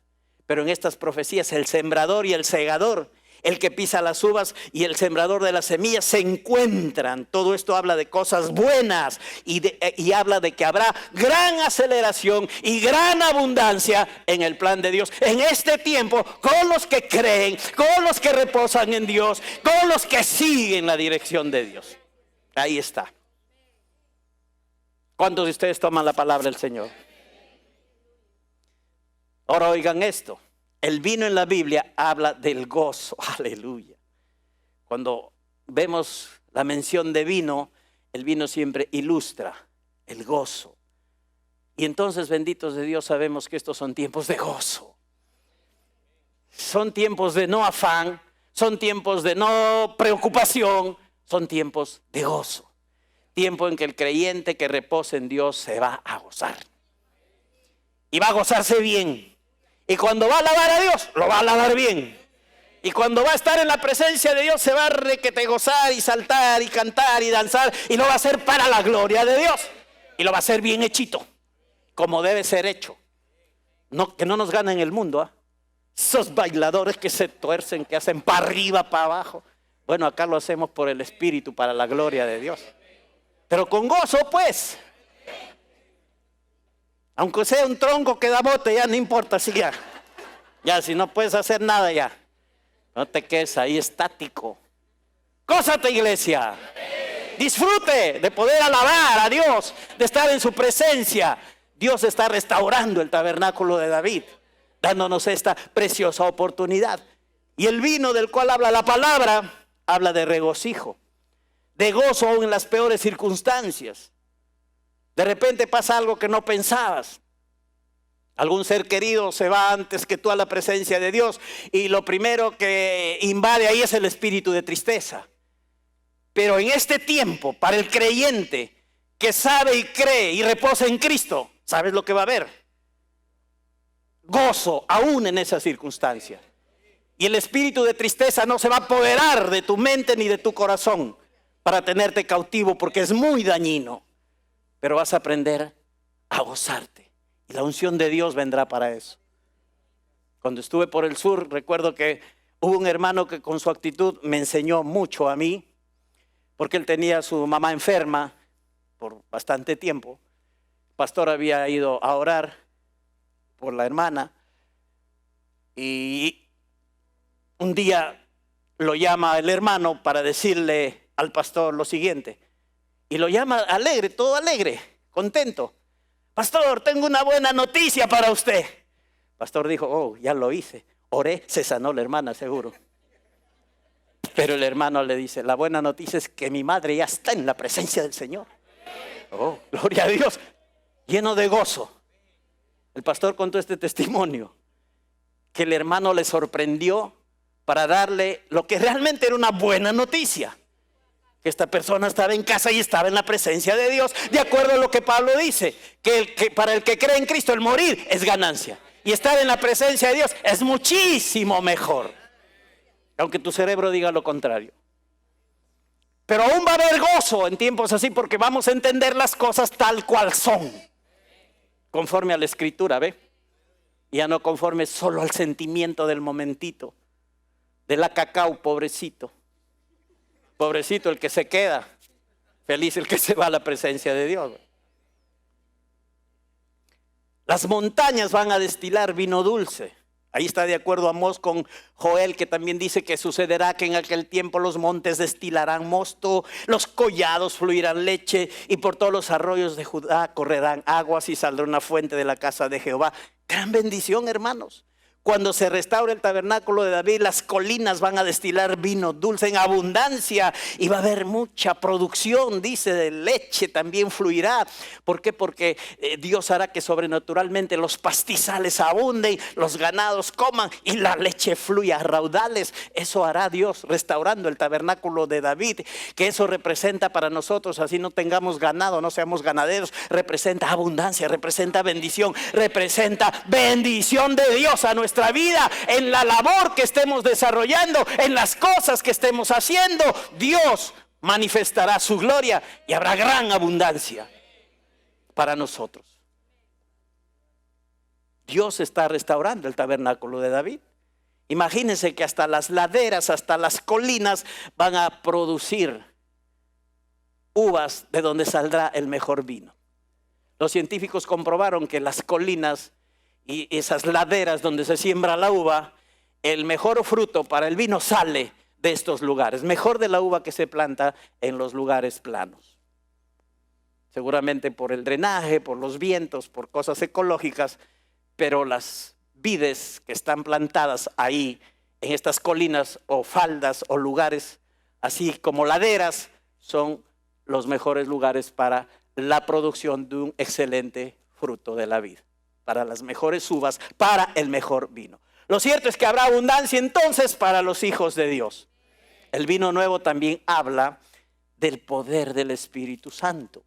Pero en estas profecías, el sembrador y el segador, el que pisa las uvas y el sembrador de las semillas se encuentran. Todo esto habla de cosas buenas y habla de que habrá gran aceleración y gran abundancia en el plan de Dios en este tiempo, con los que creen, con los que reposan en Dios, con los que siguen la dirección de Dios. Ahí está. ¿Cuántos de ustedes toman la palabra del Señor? Ahora oigan esto. El vino en la Biblia habla del gozo. Aleluya. Cuando vemos la mención de vino, el vino siempre ilustra el gozo. Y entonces, benditos de Dios, sabemos que estos son tiempos de gozo. Son tiempos de no afán, son tiempos de no preocupación, son tiempos de gozo. Tiempo en que el creyente que reposa en Dios se va a gozar. Y va a gozarse bien. Y cuando va a alabar a Dios, lo va a alabar bien. Y cuando va a estar en la presencia de Dios, se va a requete gozar y saltar y cantar y danzar. Y lo va a hacer para la gloria de Dios. Y lo va a hacer bien hechito, como debe ser hecho. No, que no nos ganen el mundo, ¿eh? Esos bailadores que se tuercen, que hacen para arriba, para abajo. Bueno, acá lo hacemos por el Espíritu, para la gloria de Dios. Pero con gozo, pues. Aunque sea un tronco que da bote, ya no importa, si ya si no puedes hacer nada ya. No te quedes ahí estático. Gózate, iglesia. Disfrute de poder alabar a Dios, de estar en su presencia. Dios está restaurando el tabernáculo de David, dándonos esta preciosa oportunidad. Y el vino del cual habla la palabra, habla de regocijo, de gozo aún en las peores circunstancias. De repente pasa algo que no pensabas. Algún ser querido se va antes que tú a la presencia de Dios y lo primero que invade ahí es el espíritu de tristeza. Pero en este tiempo, para el creyente que sabe y cree y reposa en Cristo, ¿sabes lo que va a haber? Gozo aún en esa circunstancia. Y el espíritu de tristeza no se va a apoderar de tu mente ni de tu corazón para tenerte cautivo, porque es muy dañino. Pero vas a aprender a gozarte. Y la unción de Dios vendrá para eso. Cuando estuve por el sur, recuerdo que hubo un hermano que con su actitud me enseñó mucho a mí. Porque él tenía a su mamá enferma por bastante tiempo. El pastor había ido a orar por la hermana. Y un día lo llama el hermano para decirle al pastor lo siguiente. Y lo llama alegre, todo alegre, contento. Pastor, tengo una buena noticia para usted. El pastor dijo, oh, ya lo hice. Oré, se sanó la hermana, seguro. Pero el hermano le dice, la buena noticia es que mi madre ya está en la presencia del Señor. Oh, gloria a Dios. Lleno de gozo. El pastor contó este testimonio, que el hermano le sorprendió para darle lo que realmente era una buena noticia. Que esta persona estaba en casa y estaba en la presencia de Dios, de acuerdo a lo que Pablo dice, que para el que cree en Cristo el morir es ganancia. Y estar en la presencia de Dios es muchísimo mejor. Aunque tu cerebro diga lo contrario. Pero aún va a haber gozo en tiempos así, porque vamos a entender las cosas tal cual son. Conforme a la Escritura, ¿ve? Ya no conforme solo al sentimiento del momentito. De la cacao, pobrecito. Pobrecito el que se queda. Feliz el que se va a la presencia de Dios. Las montañas van a destilar vino dulce. Ahí está de acuerdo Amós con Joel, que también dice que sucederá que en aquel tiempo los montes destilarán mosto, los collados fluirán leche y por todos los arroyos de Judá correrán aguas y saldrá una fuente de la casa de Jehová. Gran bendición, hermanos. Cuando se restaure el tabernáculo de David, las colinas van a destilar vino dulce en abundancia y va a haber mucha producción, dice, de leche también fluirá. ¿Por qué? Porque Dios hará que sobrenaturalmente los pastizales abunden, los ganados coman y la leche fluya a raudales. Eso hará Dios restaurando el tabernáculo de David, que eso representa para nosotros, así no tengamos ganado, no seamos ganaderos, representa abundancia, representa bendición de Dios a nuestra vida, en la labor que estemos desarrollando, en las cosas que estemos haciendo. Dios manifestará su gloria y habrá gran abundancia para nosotros. Dios está restaurando el tabernáculo de David. Imagínense que hasta las laderas, hasta las colinas van a producir uvas de donde saldrá el mejor vino. Los científicos comprobaron que las colinas y esas laderas donde se siembra la uva, el mejor fruto para el vino sale de estos lugares, mejor de la uva que se planta en los lugares planos. Seguramente por el drenaje, por los vientos, por cosas ecológicas, pero las vides que están plantadas ahí en estas colinas o faldas o lugares, así como laderas, son los mejores lugares para la producción de un excelente fruto de la vid, para las mejores uvas, para el mejor vino. Lo cierto es que habrá abundancia entonces para los hijos de Dios. El vino nuevo también habla del poder del Espíritu Santo.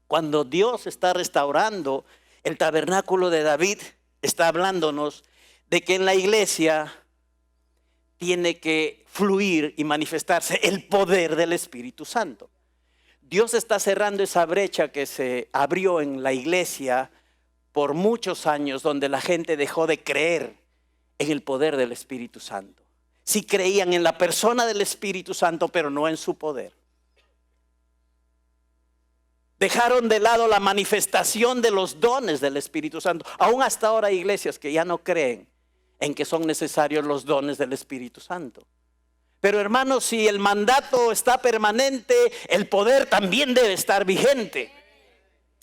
Cuando Dios está restaurando el tabernáculo de David, está hablándonos de que en la iglesia tiene que fluir y manifestarse el poder del Espíritu Santo. Dios está cerrando esa brecha que se abrió en la iglesia por muchos años, donde la gente dejó de creer en el poder del Espíritu Santo. Sí creían en la persona del Espíritu Santo, pero no en su poder. Dejaron de lado la manifestación de los dones del Espíritu Santo. Aún hasta ahora hay iglesias que ya no creen en que son necesarios los dones del Espíritu Santo. Pero hermanos, si el mandato está permanente, el poder también debe estar vigente.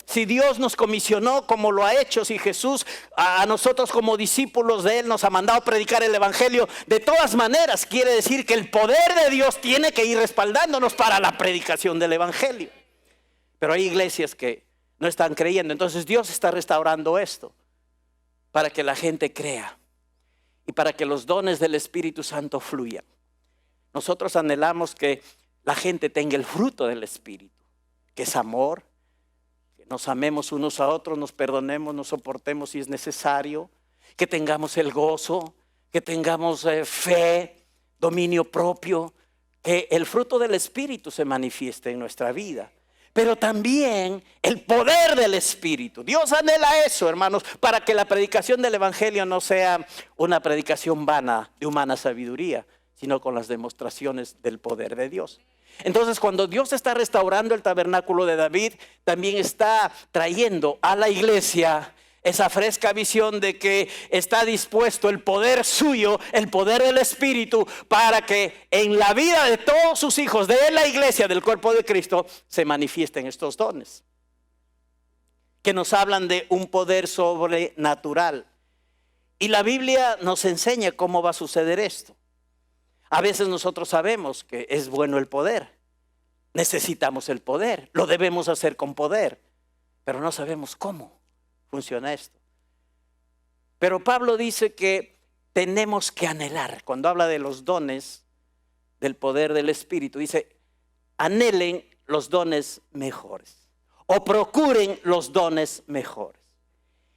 Si Dios nos comisionó como lo ha hecho, si Jesús a nosotros como discípulos de Él nos ha mandado a predicar el Evangelio, de todas maneras quiere decir que el poder de Dios tiene que ir respaldándonos para la predicación del Evangelio. Pero hay iglesias que no están creyendo. Entonces Dios está restaurando esto para que la gente crea y para que los dones del Espíritu Santo fluyan. Nosotros anhelamos que la gente tenga el fruto del Espíritu, que es amor, que nos amemos unos a otros, nos perdonemos, nos soportemos si es necesario, que tengamos el gozo, que tengamos fe, dominio propio, que el fruto del Espíritu se manifieste en nuestra vida. Pero también el poder del Espíritu. Dios anhela eso, hermanos, para que la predicación del Evangelio no sea una predicación vana de humana sabiduría, sino con las demostraciones del poder de Dios. Entonces, cuando Dios está restaurando el tabernáculo de David, también está trayendo a la iglesia esa fresca visión de que está dispuesto el poder suyo, el poder del Espíritu, para que en la vida de todos sus hijos, de la iglesia, del cuerpo de Cristo, se manifiesten estos dones, que nos hablan de un poder sobrenatural. Y la Biblia nos enseña cómo va a suceder esto. A veces nosotros sabemos que es bueno el poder, necesitamos el poder, lo debemos hacer con poder, pero no sabemos cómo funciona esto. Pero Pablo dice que tenemos que anhelar, cuando habla de los dones del poder del Espíritu, dice: anhelen los dones mejores o procuren los dones mejores.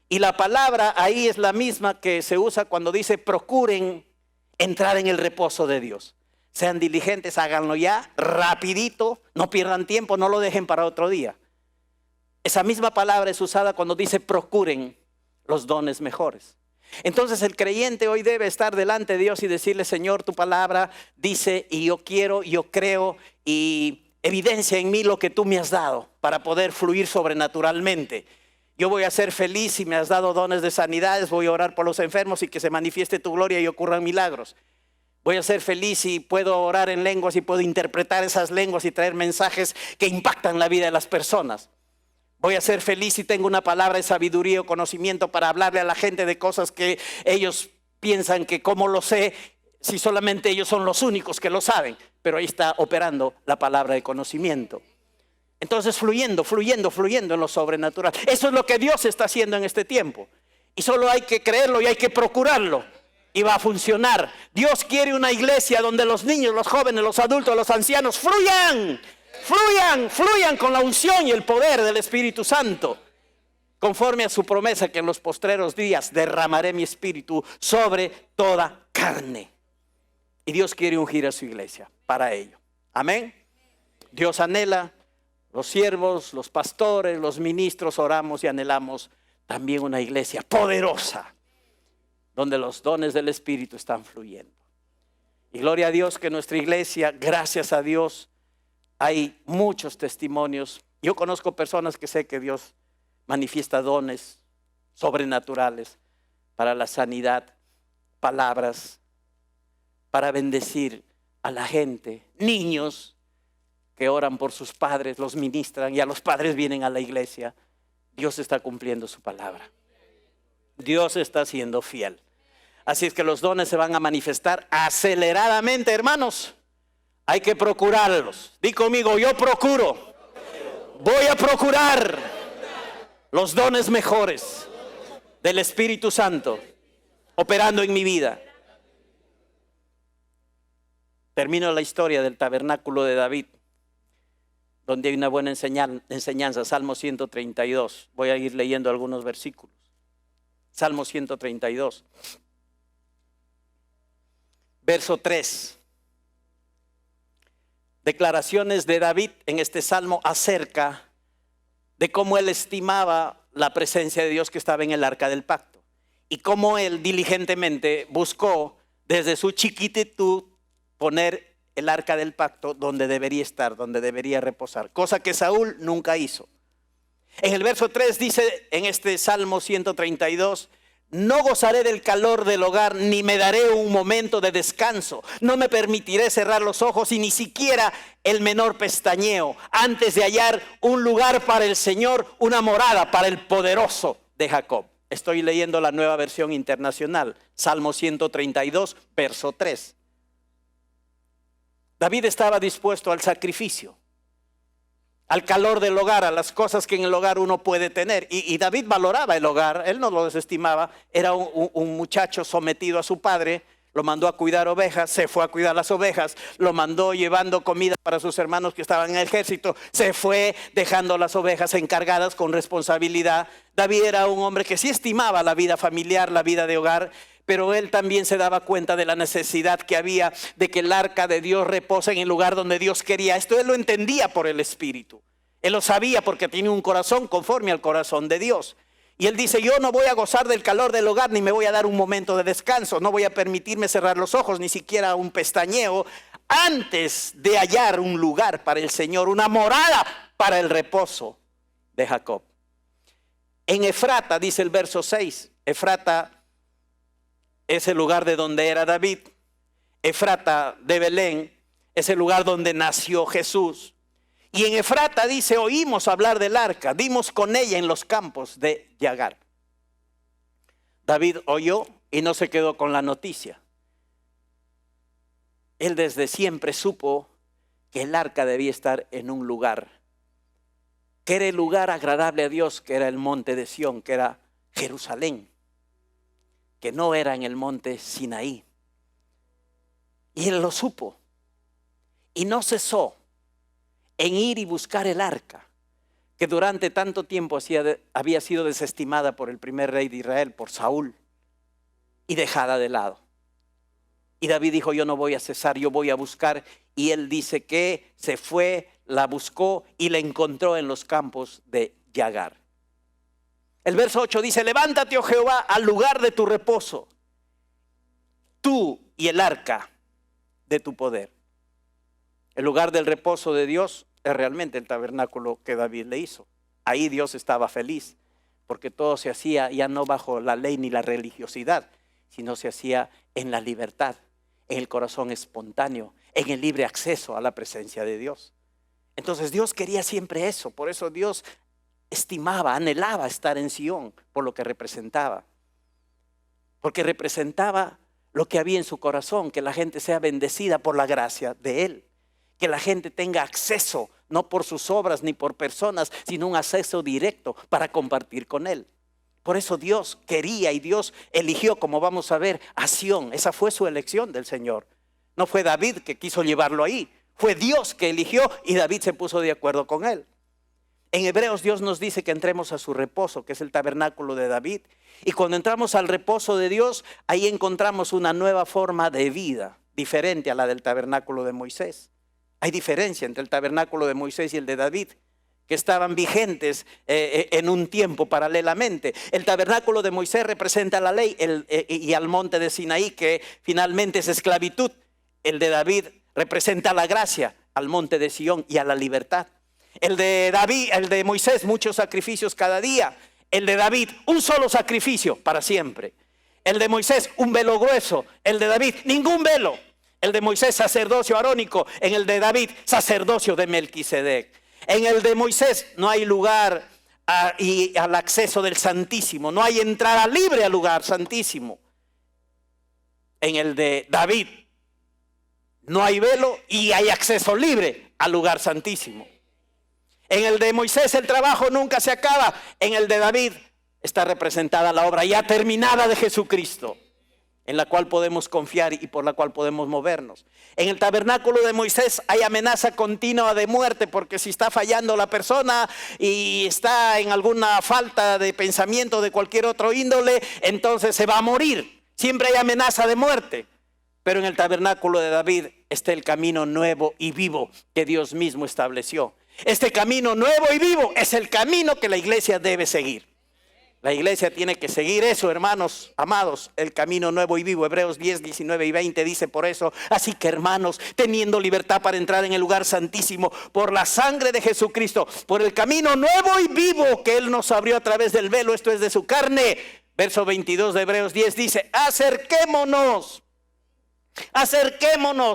Y la palabra ahí es la misma que se usa cuando dice procuren entrar en el reposo de Dios. Sean diligentes, háganlo ya, rapidito, no pierdan tiempo, no lo dejen para otro día. Esa misma palabra es usada cuando dice procuren los dones mejores. Entonces el creyente hoy debe estar delante de Dios y decirle: Señor, tu palabra dice y yo quiero, yo creo, y evidencia en mí lo que tú me has dado para poder fluir sobrenaturalmente. Yo voy a ser feliz si me has dado dones de sanidades, voy a orar por los enfermos y que se manifieste tu gloria y ocurran milagros. Voy a ser feliz si puedo orar en lenguas y puedo interpretar esas lenguas y traer mensajes que impactan la vida de las personas. Voy a ser feliz si tengo una palabra de sabiduría o conocimiento para hablarle a la gente de cosas que ellos piensan que cómo lo sé, si solamente ellos son los únicos que lo saben. Pero ahí está operando la palabra de conocimiento. Entonces fluyendo en lo sobrenatural. Eso es lo que Dios está haciendo en este tiempo. Y solo hay que creerlo y hay que procurarlo. Y va a funcionar. Dios quiere una iglesia donde los niños, los jóvenes, los adultos, los ancianos fluyan con la unción y el poder del Espíritu Santo. Conforme a su promesa que en los postreros días derramaré mi espíritu sobre toda carne. Y Dios quiere ungir a su iglesia para ello. Amén. Dios anhela, los siervos, los pastores, los ministros, oramos y anhelamos también una iglesia poderosa, donde los dones del Espíritu están fluyendo. Y gloria a Dios que nuestra iglesia, gracias a Dios, hay muchos testimonios. Yo conozco personas que sé que Dios manifiesta dones sobrenaturales para la sanidad, palabras, para bendecir a la gente, niños que oran por sus padres, los ministran y a los padres vienen a la iglesia. Dios está cumpliendo su palabra. Dios está siendo fiel. Así es que los dones se van a manifestar aceleradamente, hermanos. Hay que procurarlos. Di conmigo, yo procuro. Voy a procurar los dones mejores del Espíritu Santo operando en mi vida. Termino la historia del tabernáculo de David, donde hay una buena enseñanza. Salmo 132. Voy a ir leyendo algunos versículos. Salmo 132. Verso 3. Declaraciones de David en este salmo acerca de cómo él estimaba la presencia de Dios que estaba en el arca del pacto. Y cómo él diligentemente buscó desde su chiquititud poner el arca del pacto donde debería estar, donde debería reposar. Cosa que Saúl nunca hizo. En el verso 3 dice en este Salmo 132, no gozaré del calor del hogar, ni me daré un momento de descanso. No me permitiré cerrar los ojos y ni siquiera el menor pestañeo, antes de hallar un lugar para el Señor, una morada para el poderoso de Jacob. Estoy leyendo la Nueva Versión Internacional, Salmo 132, verso 3. David estaba dispuesto al sacrificio, al calor del hogar, a las cosas que en el hogar uno puede tener. Y David valoraba el hogar, él no lo desestimaba. Era un muchacho sometido a su padre, lo mandó a cuidar ovejas, se fue a cuidar las ovejas, lo mandó llevando comida para sus hermanos que estaban en el ejército, se fue dejando las ovejas encargadas con responsabilidad. David era un hombre que sí estimaba la vida familiar, la vida de hogar, pero él también se daba cuenta de la necesidad que había de que el arca de Dios reposa en el lugar donde Dios quería. Esto él lo entendía por el Espíritu. Él lo sabía porque tenía un corazón conforme al corazón de Dios. Y él dice, yo no voy a gozar del calor del hogar, ni me voy a dar un momento de descanso. No voy a permitirme cerrar los ojos, ni siquiera un pestañeo, antes de hallar un lugar para el Señor, una morada para el reposo de Jacob. En Efrata, dice el verso 6, Efrata es el lugar de donde era David. Efrata de Belén es el lugar donde nació Jesús. Y en Efrata dice, oímos hablar del arca, dimos con ella en los campos de Yagar. David oyó y no se quedó con la noticia. Él desde siempre supo que el arca debía estar en un lugar, que era el lugar agradable a Dios, que era el monte de Sión, que era Jerusalén, que no era en el monte Sinaí. Y él lo supo y no cesó en ir y buscar el arca, que durante tanto tiempo había sido desestimada por el primer rey de Israel, por Saúl, y dejada de lado. Y David dijo, yo no voy a cesar, yo voy a buscar. Y él dice que se fue, la buscó y la encontró en los campos de Yagar. El verso 8 dice, levántate, oh Jehová, al lugar de tu reposo, tú y el arca de tu poder. El lugar del reposo de Dios es realmente el tabernáculo que David le hizo. Ahí Dios estaba feliz, porque todo se hacía ya no bajo la ley ni la religiosidad, sino se hacía en la libertad, en el corazón espontáneo, en el libre acceso a la presencia de Dios. Entonces Dios quería siempre eso. Por eso Dios estimaba, anhelaba estar en Sión por lo que representaba. Porque representaba lo que había en su corazón, que la gente sea bendecida por la gracia de Él. Que la gente tenga acceso, no por sus obras ni por personas, sino un acceso directo para compartir con Él. Por eso Dios quería y Dios eligió, como vamos a ver, a Sión. Esa fue su elección del Señor. No fue David que quiso llevarlo ahí. Fue Dios que eligió y David se puso de acuerdo con él. En Hebreos Dios nos dice que entremos a su reposo, que es el tabernáculo de David. Y cuando entramos al reposo de Dios, ahí encontramos una nueva forma de vida, diferente a la del tabernáculo de Moisés. Hay diferencia entre el tabernáculo de Moisés y el de David, que estaban vigentes en un tiempo paralelamente. El tabernáculo de Moisés representa la ley y al monte de Sinaí, que finalmente es esclavitud. El de David representa la gracia, al monte de Sión y a la libertad. El de Moisés, muchos sacrificios cada día. El de David, un solo sacrificio para siempre. El de Moisés, un velo grueso. El de David, ningún velo. El de Moisés, sacerdocio arónico. En el de David, sacerdocio de Melquisedec. En el de Moisés no hay lugar y al acceso del Santísimo. No hay entrada libre al lugar santísimo. En el de David no hay velo y hay acceso libre al lugar santísimo. En el de Moisés el trabajo nunca se acaba. En el de David está representada la obra ya terminada de Jesucristo, en la cual podemos confiar y por la cual podemos movernos. En el tabernáculo de Moisés hay amenaza continua de muerte, porque si está fallando la persona y está en alguna falta de pensamiento de cualquier otro índole, entonces se va a morir. Siempre hay amenaza de muerte. Pero en el tabernáculo de David está el camino nuevo y vivo que Dios mismo estableció. Este camino nuevo y vivo es el camino que la iglesia debe seguir. La iglesia tiene que seguir eso, hermanos amados, el camino nuevo y vivo. Hebreos 10, 19 y 20 dice por eso: así que, hermanos, teniendo libertad para entrar en el lugar santísimo por la sangre de Jesucristo, por el camino nuevo y vivo que Él nos abrió a través del velo, esto es de su carne. Verso 22 de Hebreos 10 dice: acerquémonos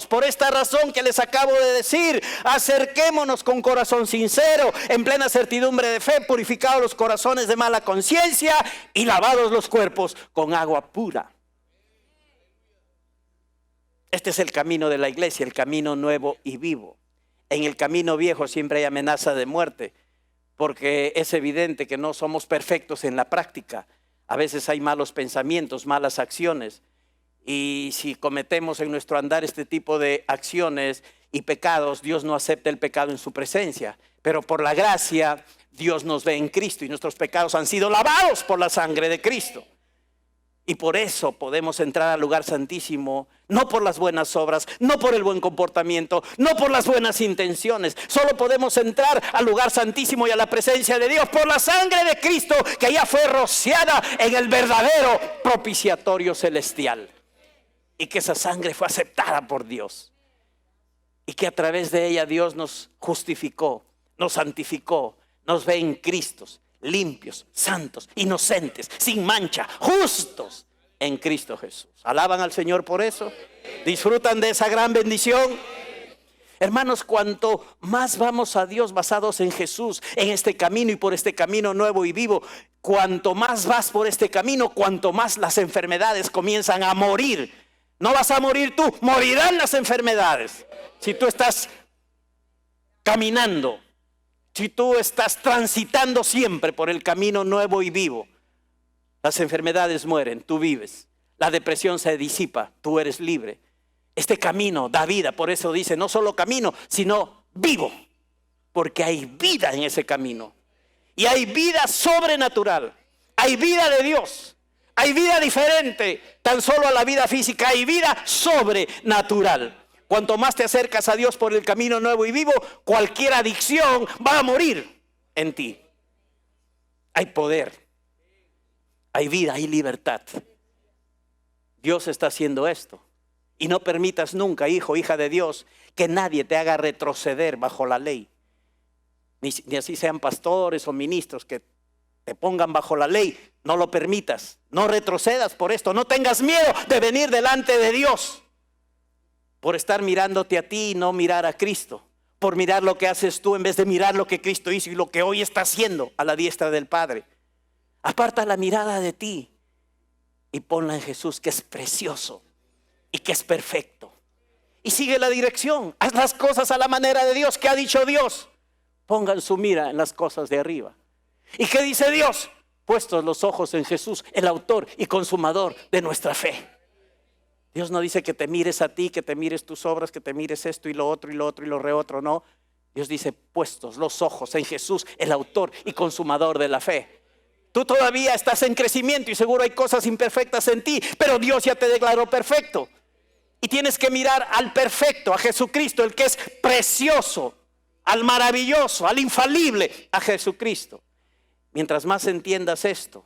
por esta razón que les acabo de decir. Acerquémonos con corazón sincero, en plena certidumbre de fe, purificados los corazones de mala conciencia y lavados los cuerpos con agua pura. Este es el camino de la iglesia, el camino nuevo y vivo. En el camino viejo siempre hay amenaza de muerte, porque es evidente que no somos perfectos en la práctica. A veces hay malos pensamientos, malas acciones. Y si cometemos en nuestro andar este tipo de acciones y pecados, Dios no acepta el pecado en su presencia. Pero por la gracia, Dios nos ve en Cristo y nuestros pecados han sido lavados por la sangre de Cristo. Y por eso podemos entrar al lugar santísimo, no por las buenas obras, no por el buen comportamiento, no por las buenas intenciones. Solo podemos entrar al lugar santísimo y a la presencia de Dios por la sangre de Cristo, que ya fue rociada en el verdadero propiciatorio celestial. Y que esa sangre fue aceptada por Dios. Y que a través de ella Dios nos justificó, nos santificó, nos ve en Cristo, limpios, santos, inocentes, sin mancha, justos en Cristo Jesús. ¿Alaban al Señor por eso? ¿Disfrutan de esa gran bendición? Hermanos, cuanto más vamos a Dios basados en Jesús, en este camino y por este camino nuevo y vivo, cuanto más vas por este camino, cuanto más las enfermedades comienzan a morir. No vas a morir tú, morirán las enfermedades. Si tú estás caminando, si tú estás transitando siempre por el camino nuevo y vivo, las enfermedades mueren, tú vives. La depresión se disipa, tú eres libre. Este camino da vida, por eso dice no solo camino, sino vivo. Porque hay vida en ese camino. Y hay vida sobrenatural, hay vida de Dios. Hay vida diferente, tan solo a la vida física, hay vida sobrenatural. Cuanto más te acercas a Dios por el camino nuevo y vivo, cualquier adicción va a morir en ti. Hay poder, hay vida, hay libertad. Dios está haciendo esto. Y no permitas nunca, hijo, hija de Dios, que nadie te haga retroceder bajo la ley. Ni así sean pastores o ministros que te pongan bajo la ley. No lo permitas, no retrocedas por esto, no tengas miedo de venir delante de Dios por estar mirándote a ti y no mirar a Cristo, por mirar lo que haces tú en vez de mirar lo que Cristo hizo y lo que hoy está haciendo a la diestra del Padre. Aparta la mirada de ti y ponla en Jesús, que es precioso y que es perfecto. Y sigue la dirección. Haz las cosas a la manera de Dios, que ha dicho Dios. Pongan su mira en las cosas de arriba. ¿Y qué dice Dios? Puestos los ojos en Jesús, el autor y consumador de nuestra fe. Dios no dice que te mires a ti, que te mires tus obras, que te mires esto y lo otro y lo otro y lo reotro, no. Dios dice, puestos los ojos en Jesús, el autor y consumador de la fe. Tú todavía estás en crecimiento y seguro hay cosas imperfectas en ti, pero Dios ya te declaró perfecto. Y tienes que mirar al perfecto, a Jesucristo, el que es precioso, al maravilloso, al infalible, a Jesucristo. Mientras más entiendas esto,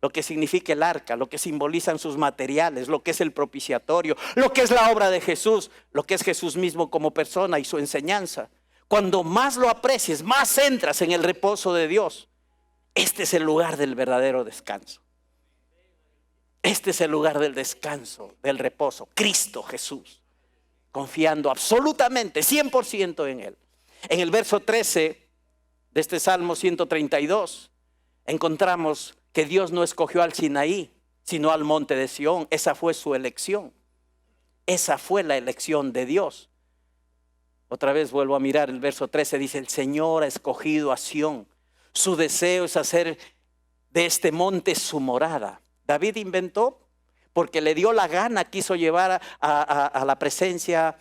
lo que significa el arca, lo que simbolizan sus materiales, lo que es el propiciatorio, lo que es la obra de Jesús, lo que es Jesús mismo como persona y su enseñanza. Cuando más lo aprecies, más entras en el reposo de Dios. Este es el lugar del verdadero descanso. Este es el lugar del descanso, del reposo. Cristo Jesús. Confiando absolutamente, 100% en Él. En el verso 13 de este Salmo 132 encontramos que Dios no escogió al Sinaí, sino al monte de Sión. Esa fue su elección. Esa fue la elección de Dios. Otra vez vuelvo a mirar el verso 13. Dice, el Señor ha escogido a Sión. Su deseo es hacer de este monte su morada. David inventó porque le dio la gana, quiso llevar a la presencia,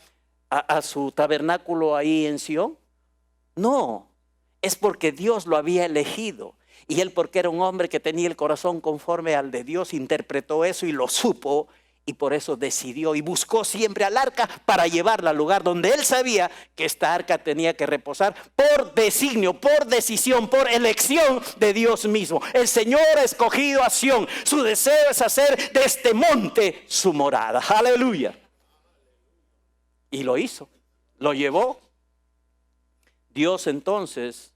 a su tabernáculo ahí en Sión. No, es porque Dios lo había elegido. Y él, porque era un hombre que tenía el corazón conforme al de Dios, interpretó eso y lo supo, y por eso decidió y buscó siempre al arca para llevarla al lugar donde él sabía que esta arca tenía que reposar por designio, por decisión, por elección de Dios mismo. El Señor ha escogido a Sión. Su deseo es hacer de este monte su morada. Aleluya. Y lo hizo, lo llevó. Dios entonces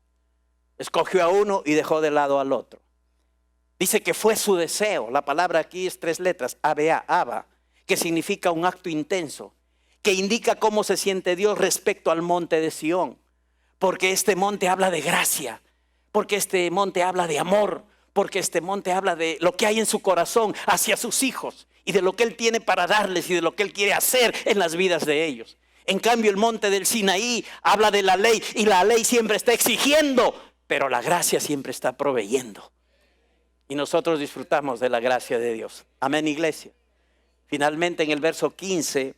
escogió a uno y dejó de lado al otro. Dice que fue su deseo. La palabra aquí es 3 letras, ABA, Abba, que significa un acto intenso, que indica cómo se siente Dios respecto al monte de Sión. Porque este monte habla de gracia, porque este monte habla de amor, porque este monte habla de lo que hay en su corazón hacia sus hijos y de lo que Él tiene para darles y de lo que Él quiere hacer en las vidas de ellos. En cambio, el monte del Sinaí habla de la ley, y la ley siempre está exigiendo, pero la gracia siempre está proveyendo. Y nosotros disfrutamos de la gracia de Dios. Amén, iglesia. Finalmente, en el verso 15,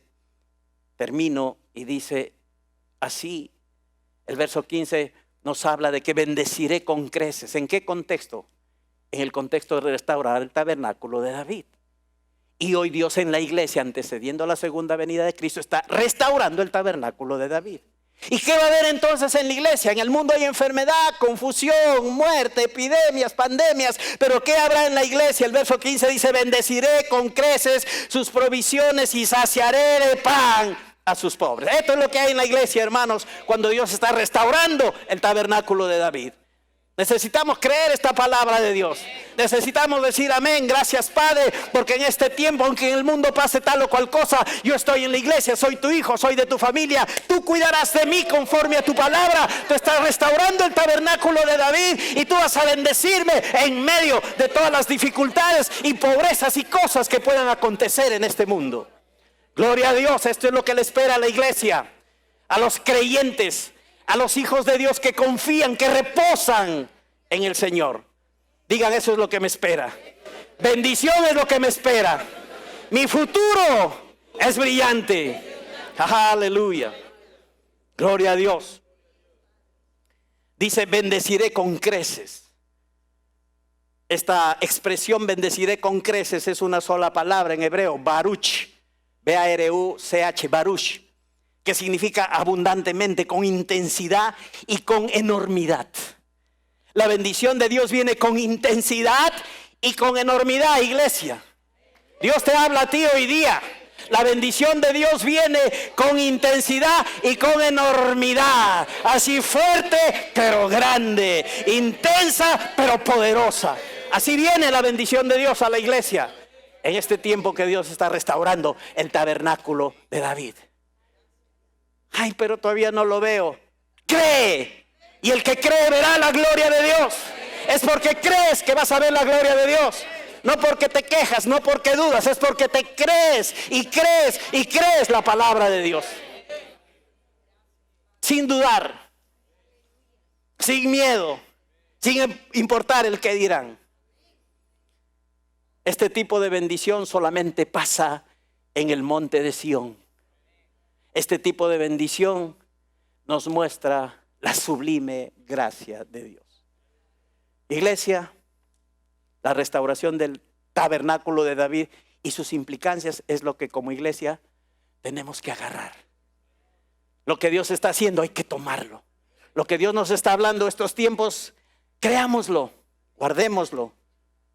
termino y dice así. El verso 15 nos habla de que bendeciré con creces. ¿En qué contexto? En el contexto de restaurar el tabernáculo de David. Y hoy Dios en la iglesia, antecediendo la segunda venida de Cristo, está restaurando el tabernáculo de David. ¿Y qué va a haber entonces en la iglesia? En el mundo hay enfermedad, confusión, muerte, epidemias, pandemias. Pero ¿qué habrá en la iglesia? El verso 15 dice, bendeciré con creces sus provisiones y saciaré de pan a sus pobres. Esto es lo que hay en la iglesia, hermanos, cuando Dios está restaurando el tabernáculo de David. Necesitamos creer esta palabra de Dios. Necesitamos decir amén, gracias Padre, porque en este tiempo, aunque en el mundo pase tal o cual cosa, yo estoy en la iglesia, soy tu hijo, soy de tu familia. Tú cuidarás de mí conforme a tu palabra. Tú estás restaurando el tabernáculo de David y tú vas a bendecirme en medio de todas las dificultades y pobrezas y cosas que puedan acontecer en este mundo. Gloria a Dios. Esto es lo que le espera a la iglesia, a los creyentes, a los hijos de Dios que confían, que reposan en el Señor. Digan, eso es lo que me espera. Bendición es lo que me espera. Mi futuro es brillante. Aleluya. Gloria a Dios. Dice, bendeciré con creces. Esta expresión bendeciré con creces es una sola palabra en hebreo, baruch, B-A-R-U-C-H, baruch, que significa abundantemente, con intensidad y con enormidad. La bendición de Dios viene con intensidad y con enormidad, iglesia. Dios te habla a ti hoy día. La bendición de Dios viene con intensidad y con enormidad. Así fuerte, pero grande. Intensa, pero poderosa. Así viene la bendición de Dios a la iglesia en este tiempo que Dios está restaurando el tabernáculo de David. Ay, pero todavía no lo veo. Cree. Y el que cree verá la gloria de Dios. Es porque crees que vas a ver la gloria de Dios. No porque te quejas, no porque dudas, es porque te crees y crees y crees la palabra de Dios. Sin dudar, sin miedo, sin importar el que dirán. Este tipo de bendición solamente pasa en el monte de Sión. Este tipo de bendición nos muestra la sublime gracia de Dios. Iglesia, la restauración del tabernáculo de David y sus implicancias es lo que como iglesia tenemos que agarrar. Lo que Dios está haciendo hay que tomarlo. Lo que Dios nos está hablando estos tiempos, creámoslo, guardémoslo,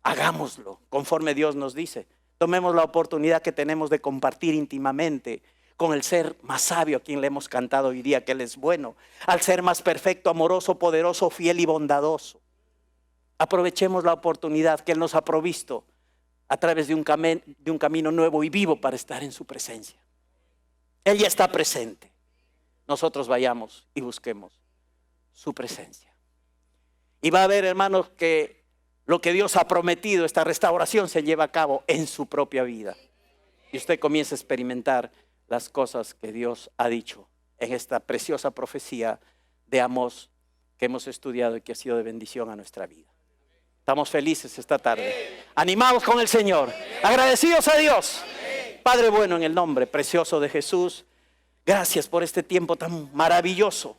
hagámoslo conforme Dios nos dice. Tomemos la oportunidad que tenemos de compartir íntimamente con el ser más sabio a quien le hemos cantado hoy día que Él es bueno, al ser más perfecto, amoroso, poderoso, fiel y bondadoso. Aprovechemos la oportunidad que Él nos ha provisto a través de un camino nuevo y vivo para estar en su presencia. Él ya está presente. Nosotros vayamos y busquemos su presencia. Y va a ver, hermanos, que lo que Dios ha prometido, esta restauración se lleva a cabo en su propia vida. Y usted comienza a experimentar las cosas que Dios ha dicho en esta preciosa profecía de Amós que hemos estudiado y que ha sido de bendición a nuestra vida. Estamos felices esta tarde, animados con el Señor, agradecidos a Dios. Padre bueno, en el nombre precioso de Jesús, gracias por este tiempo tan maravilloso.